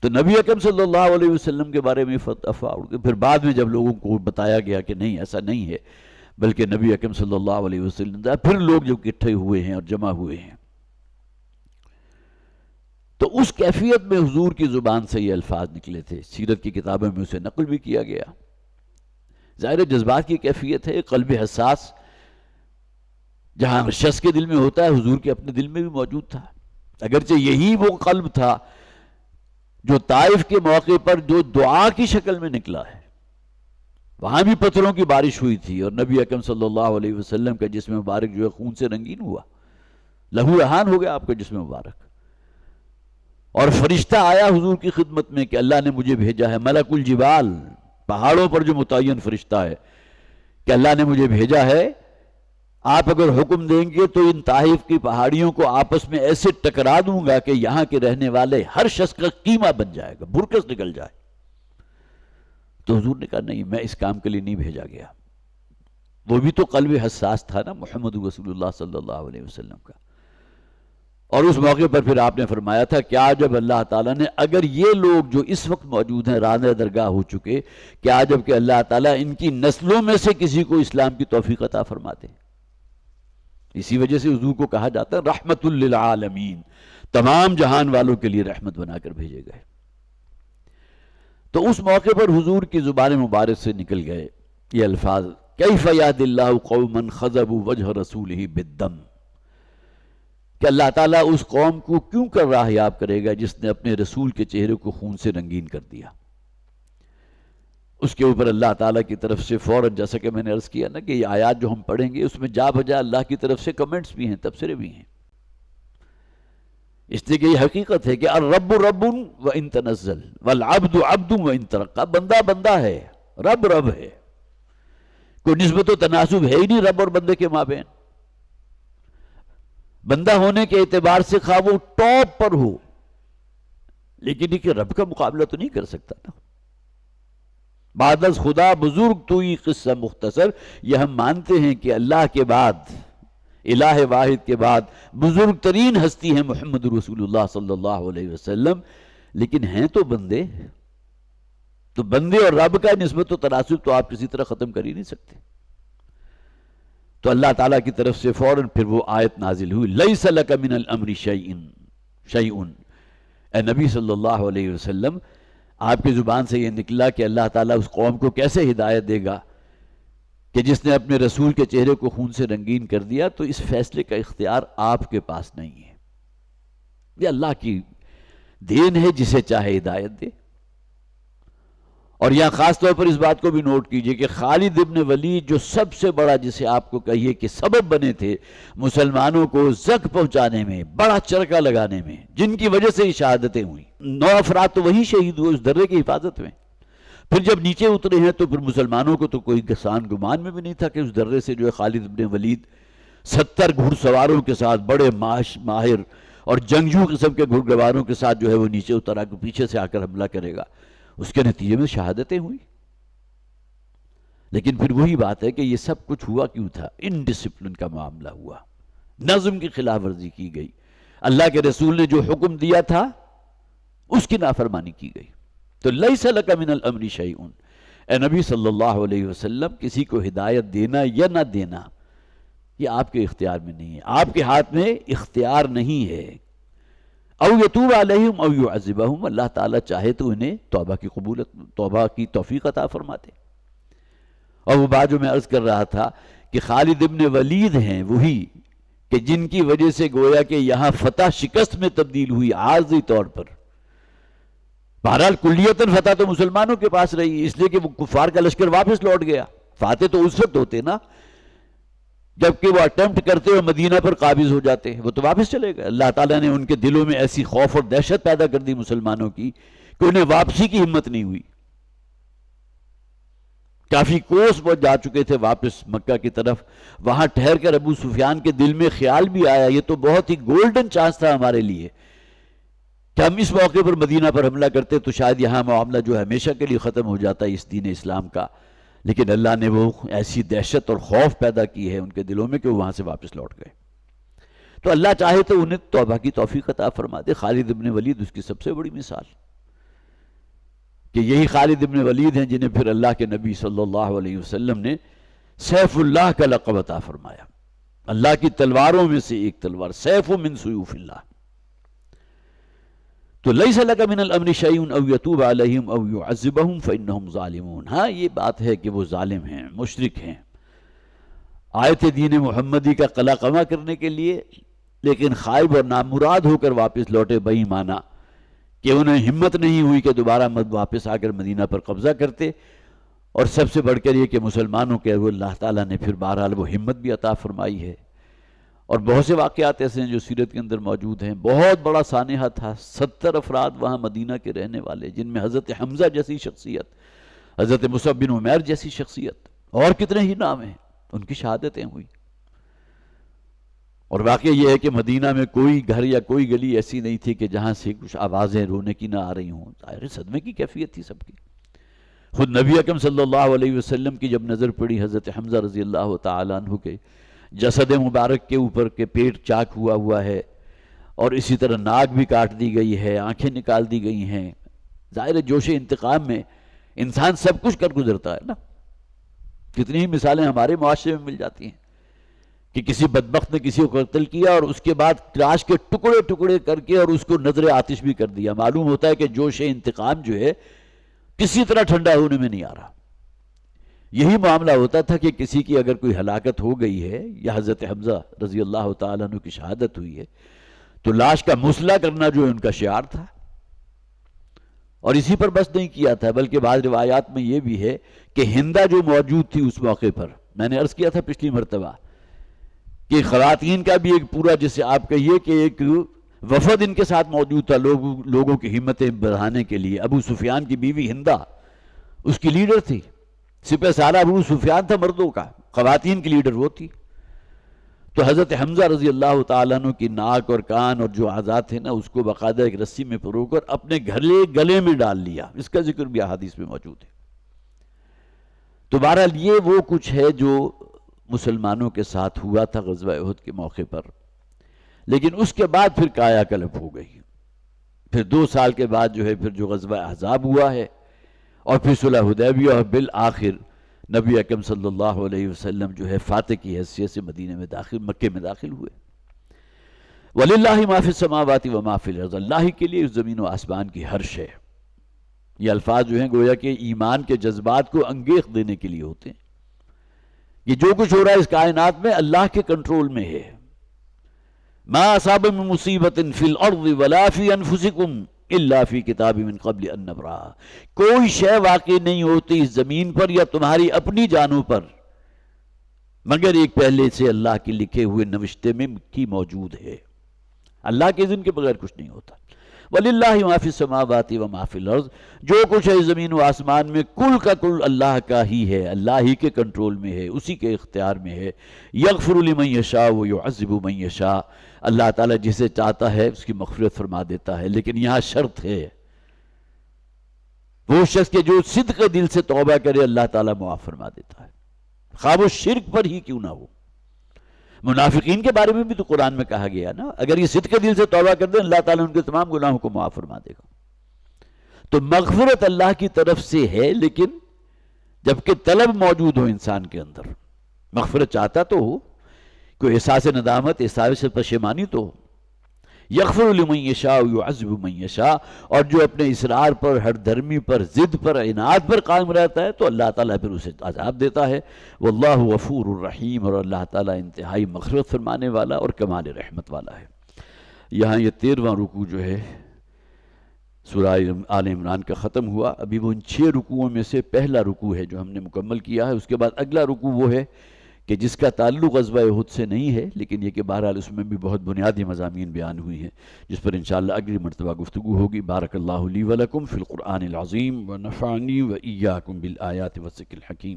تو نبی اکرم صلی اللہ علیہ وسلم کے بارے میں افواہ اڑ گئی. پھر بعد میں جب لوگوں کو بتایا گیا کہ نہیں ایسا نہیں ہے, بلکہ نبی اکرم صلی اللہ علیہ وسلم, پھر لوگ جو اکٹھے ہوئے ہیں اور جمع ہوئے ہیں, تو اس کیفیت میں حضور کی زبان سے یہ الفاظ نکلے تھے. سیرت کی کتابوں میں اسے نقل بھی کیا گیا. ظاہر جذبات کی کیفیت ہے, قلب حساس جہاں شخص کے دل میں ہوتا ہے حضور کے اپنے دل میں بھی موجود تھا. اگرچہ یہی وہ قلب تھا جو طائف کے موقع پر جو دعا کی شکل میں نکلا ہے, وہاں بھی پتھروں کی بارش ہوئی تھی اور نبی اکرم صلی اللہ علیہ وسلم کا جسم مبارک جو ہے خون سے رنگین ہوا, لہو رہان ہو گیا آپ کا جسم مبارک. اور فرشتہ آیا حضور کی خدمت میں کہ اللہ نے مجھے بھیجا ہے، ملک الجبال، پہاڑوں پر جو متعین فرشتہ ہے، کہ اللہ نے مجھے بھیجا ہے، آپ اگر حکم دیں گے تو ان طائف کی پہاڑیوں کو آپس میں ایسے ٹکرا دوں گا کہ یہاں کے رہنے والے ہر شخص کا قیمہ بن جائے گا، برکس نکل جائے۔ تو حضور نے کہا نہیں، میں اس کام کے لیے نہیں بھیجا گیا۔ وہ بھی تو قلب حساس تھا نا محمد رسول اللہ صلی اللہ علیہ وسلم کا۔ اور اس موقع پر پھر آپ نے فرمایا تھا کیا جب اللہ تعالیٰ نے، اگر یہ لوگ جو اس وقت موجود ہیں راندہ درگاہ ہو چکے، کیا جب کہ اللہ تعالیٰ ان کی نسلوں میں سے کسی کو اسلام کی توفیق عطا فرما دے۔ اسی وجہ سے حضور کو کہا جاتا ہے رحمت للعالمین، تمام جہان والوں کے لیے رحمت بنا کر بھیجے گئے۔ تو اس موقع پر حضور کی زبان مبارک سے نکل گئے یہ الفاظ، کیف یہد اللہ قوما خضبوا وجہ رسولہ بالدم، کہ اللہ تعالیٰ اس قوم کو کیوں کر راہ یاب کرے گا جس نے اپنے رسول کے چہرے کو خون سے رنگین کر دیا۔ اس کے اوپر اللہ تعالیٰ کی طرف سے فوراً، جیسا کہ میں نے عرض کیا نا کہ یہ آیات جو ہم پڑھیں گے اس میں جا بجا اللہ کی طرف سے کمنٹس بھی ہیں، تبصرے بھی ہیں، اس لیے کہ یہ حقیقت ہے کہ الرب رب وان تنزل والعبد عبد وان ترقى، بندہ بندہ ہے، رب رب ہے، کوئی نسبت و تناسب ہے ہی نہیں رب اور بندے کے مابین۔ بندہ ہونے کے اعتبار سے خواہ وہ ٹاپ پر ہو، لیکن یہ کہ رب کا مقابلہ تو نہیں کر سکتا نا۔ بعد از خدا بزرگ توئی قصہ مختصر، یہ ہم مانتے ہیں کہ اللہ کے بعد، الہ واحد کے بعد بزرگ ترین ہستی ہے محمد رسول اللہ صلی اللہ علیہ وسلم، لیکن ہیں تو بندے، تو بندے اور رب کا نسبت و تناسب تو آپ کسی طرح ختم کر ہی نہیں سکتے۔ تو اللہ تعالیٰ کی طرف سے فوراً پھر وہ آیت نازل ہوئی، لیس لک من الامر شیء، اے نبی صلی اللہ علیہ وسلم، آپ کی زبان سے یہ نکلا کہ اللہ تعالیٰ اس قوم کو کیسے ہدایت دے گا کہ جس نے اپنے رسول کے چہرے کو خون سے رنگین کر دیا، تو اس فیصلے کا اختیار آپ کے پاس نہیں ہے، یہ اللہ کی دین ہے، جسے چاہے ہدایت دے۔ اور یہاں خاص طور پر اس بات کو بھی نوٹ کیجئے کہ خالد ابن ولید جو سب سے بڑا، جسے آپ کو کہیے کہ سبب بنے تھے مسلمانوں کو زک پہنچانے میں، بڑا چرکا لگانے میں، جن کی وجہ سے یہ شہادتیں ہوئیں، 9 افراد تو وہی شہید ہوئے اس درے کی حفاظت میں۔ پھر جب نیچے اترے ہیں تو پھر مسلمانوں کو تو کوئی گسان گمان میں بھی نہیں تھا کہ اس درے سے جو ہے خالد ابن ولید 70 گھڑ سواروں کے ساتھ، بڑے ماہر اور جنگجو قسم کے گھڑگواروں کے ساتھ جو ہے وہ نیچے اترا کے پیچھے سے آ کر حملہ کرے گا۔ اس کے نتیجے میں شہادتیں ہوئی۔ لیکن پھر وہی بات ہے کہ یہ سب کچھ ہوا کیوں تھا؟ انڈسپلن کا معاملہ ہوا، نظم کی خلاف ورزی کی گئی، اللہ کے رسول نے جو حکم دیا تھا اس کی نافرمانی کی گئی۔ تو لیس لک من الامر شیء، اے نبی صلی اللہ علیہ وسلم، کسی کو ہدایت دینا یا نہ دینا یہ آپ کے اختیار میں نہیں ہے، آپ کے ہاتھ میں اختیار نہیں ہے۔ او یتوب علیہم او یعذبہم، اللہ تعالیٰ چاہے تو انہیں توبہ کی توفیق عطا فرماتے۔ اور وہ بات جو میں عرض کر رہا تھا کہ خالد ابن ولید ہیں وہی کہ جن کی وجہ سے گویا کہ یہاں فتح شکست میں تبدیل ہوئی عارضی طور پر۔ بہرحال کلیتاً فتح تو مسلمانوں کے پاس رہی، اس لیے کہ وہ کفار کا لشکر واپس لوٹ گیا۔ فاتح تو اس وقت ہوتے نا جبکہ وہ اٹیمپٹ کرتے ہوئے مدینہ پر قابض ہو جاتے، وہ تو واپس چلے گئے۔ اللہ تعالیٰ نے ان کے دلوں میں ایسی خوف اور دہشت پیدا کر دی مسلمانوں کی کہ انہیں واپسی کی ہمت نہیں ہوئی۔ کافی کوس وہ جا چکے تھے واپس مکہ کی طرف، وہاں ٹھہر کر ابو سفیان کے دل میں خیال بھی آیا یہ تو بہت ہی گولڈن چانس تھا ہمارے لیے کہ ہم اس موقع پر مدینہ پر حملہ کرتے تو شاید یہاں معاملہ جو ہمیشہ کے لیے ختم ہو جاتا ہے اس دین اسلام کا، لیکن اللہ نے وہ ایسی دہشت اور خوف پیدا کی ہے ان کے دلوں میں کہ وہ وہاں سے واپس لوٹ گئے۔ تو اللہ چاہے تو انہیں توبہ کی توفیق عطا فرما دے۔ خالد ابن ولید اس کی سب سے بڑی مثال کہ یہی خالد ابن ولید ہیں جنہیں پھر اللہ کے نبی صلی اللہ علیہ وسلم نے سیف اللہ کا لقب عطا فرمایا، اللہ کی تلواروں میں سے ایک تلوار، سیف من سیوف اللہ۔ تو لیس لک من الامر شیء او یتوب علیہم او یعذبہم فانہم ظالمون۔ ہاں یہ بات ہے کہ وہ ظالم ہیں، مشرک ہیں، آئے تھے دین محمدی کا قلع قمع کرنے کے لیے، لیکن خائب اور نامراد ہو کر واپس لوٹے بے ایمانہ کہ انہیں ہمت نہیں ہوئی کہ دوبارہ واپس آ کر مدینہ پر قبضہ کرتے۔ اور سب سے بڑھ کر یہ کہ مسلمانوں کے وہ اللہ تعالیٰ نے پھر بہرحال وہ ہمت بھی عطا فرمائی ہے اور بہت سے واقعات ایسے ہیں جو سیرت کے اندر موجود ہیں. بہت بڑا سانحہ تھا، 70 افراد وہاں مدینہ کے رہنے والے، جن میں حضرت حمزہ جیسی شخصیت، حضرت مصعب بن عمیر جیسی شخصیت، اور کتنے ہی نام ہیں، ان کی شہادتیں ہوئی. اور واقعہ یہ ہے کہ مدینہ میں کوئی گھر یا کوئی گلی ایسی نہیں تھی کہ جہاں سے کچھ آوازیں رونے کی نہ آ رہی ہوں. ظاہر صدمے کی کیفیت تھی سب کی. خود نبی اکرم صلی اللہ علیہ وسلم کی جب نظر پڑی حضرت حمزہ رضی اللہ تعالیٰ عنہ کے جسد مبارک کے اوپر کہ پیٹ چاک ہوا ہے، اور اسی طرح ناک بھی کاٹ دی گئی ہے، آنکھیں نکال دی گئی ہیں. ظاہر جوش انتقام میں انسان سب کچھ کر گزرتا ہے نا. کتنی ہی مثالیں ہمارے معاشرے میں مل جاتی ہیں کہ کسی بدبخت نے کسی کو قتل کیا اور اس کے بعد لاش کے ٹکڑے ٹکڑے کر کے اور اس کو نظر آتش بھی کر دیا. معلوم ہوتا ہے کہ جوش انتقام جو ہے کسی طرح ٹھنڈا ہونے میں نہیں آ رہا. یہی معاملہ ہوتا تھا کہ کسی کی اگر کوئی ہلاکت ہو گئی ہے یا حضرت حمزہ رضی اللہ تعالیٰ عنہ کی شہادت ہوئی ہے تو لاش کا مسئلہ کرنا جو ان کا شعار تھا. اور اسی پر بس نہیں کیا تھا، بلکہ بعض روایات میں یہ بھی ہے کہ ہندہ جو موجود تھی اس موقع پر، میں نے عرض کیا تھا پچھلی مرتبہ کہ خواتین کا بھی ایک پورا، جسے آپ کہیے کہ ایک وفد ان کے ساتھ موجود تھا لوگوں کی ہمتیں بڑھانے کے لیے. ابو سفیان کی بیوی ہندہ اس کی لیڈر تھی. سپہ سالار ابو سفیان تھا مردوں کا، خواتین کی لیڈر وہ تھی. تو حضرت حمزہ رضی اللہ تعالیٰ عنہ کی ناک اور کان اور جو اعضاء تھے نا، اس کو باقاعدہ ایک رسی میں پرو کر اپنے گلے میں ڈال لیا. اس کا ذکر بھی احادیث میں موجود ہے. تو بہرحال یہ وہ کچھ ہے جو مسلمانوں کے ساتھ ہوا تھا غزوہ احد کے موقع پر. لیکن اس کے بعد پھر کایا کلپ ہو گئی. پھر 2 سال کے بعد جو ہے پھر جو غزوہ احزاب ہوا ہے، اور پھر صلح حدیبیہ، اور بالآخر نبی اکرم صلی اللہ علیہ وسلم جو ہے فاتح کی حیثیت سے مکے میں داخل ہوئے. وَلِلَّهِ مَا فِي السَّمَاوَاتِ وَمَا فِي الْأَرْضِ، اللہ کے لیے زمین و آسمان کی ہر شے. یہ الفاظ جو ہیں گویا کہ ایمان کے جذبات کو انگیخت دینے کے لیے ہوتے ہیں. یہ جو کچھ ہو رہا ہے اس کائنات میں اللہ کے کنٹرول میں ہے. مَا أَصَابَ مِن مُّصِيبَةٍ فِي الْأَرْضِ وَلَا فِي أَنفُسِكُمْ إِلَّا فِي كِتَابٍ مِّن قَبْلِ أَن نَّبْرَأَهَا، کوئی شے واقع نہیں ہوتی اس زمین پر یا تمہاری اپنی جانوں پر مگر ایک پہلے سے اللہ کے لکھے ہوئے نوشتے میں کی موجود ہے. اللہ کے اذن کے بغیر کچھ نہیں ہوتا. وَلِلَّهِ مَا فِي السَّمَاوَاتِ وَمَا فِي الْأَرْضِ، جو کچھ ہے زمین و آسمان میں کل کا کل اللہ کا ہی ہے، اللہ ہی کے کنٹرول میں ہے، اسی کے اختیار میں ہے. يَغْفِرُ لِمَن يَشَاءُ وَيُعَذِّبُ مَن يَشَاءُ، اللہ تعالیٰ جسے چاہتا ہے اس کی مغفرت فرما دیتا ہے. لیکن یہاں شرط ہے، وہ شخص کے جو صدق دل سے توبہ کرے اللہ تعالیٰ معاف فرما دیتا ہے، خواہ وہ شرک پر ہی کیوں نہ ہو. منافقین کے بارے میں بھی تو قرآن میں کہا گیا نا، اگر یہ صدق دل سے توبہ کر دیں اللہ تعالیٰ ان کے تمام گناہوں کو معاف فرما دے گا. تو مغفرت اللہ کی طرف سے ہے، لیکن جبکہ طلب موجود ہو انسان کے اندر. مغفرت چاہتا تو ہو، کوئی احساس ندامت، احساس پشیمانی تو ہو. یغفر لمن یشاء یعذب من یشاء، اور جو اپنے اصرار پر، ہر دھرمی پر، ضد پر، عناد پر قائم رہتا ہے تو اللہ تعالیٰ پھر اسے عذاب دیتا ہے. واللہ غفور الرحیم، اور اللہ تعالیٰ انتہائی مغفرت فرمانے والا اور کمال رحمت والا ہے. یہاں یہ 13واں رکوع جو ہے سورہ آل عمران کا ختم ہوا. ابھی وہ ان 6 رکوعوں میں سے پہلا رکوع ہے جو ہم نے مکمل کیا ہے. اس کے بعد اگلا رکوع وہ ہے کہ جس کا تعلق غزوہ احد سے نہیں ہے، لیکن یہ کہ بہرحال اس میں بھی بہت بنیادی مضامین بیان ہوئی ہیں جس پر انشاءاللہ اگلی مرتبہ گفتگو ہوگی. بارک اللہ لی ولکم فی القرآن العظیم ونفعنی وإیاکم بالآیات والذکر الحکیم.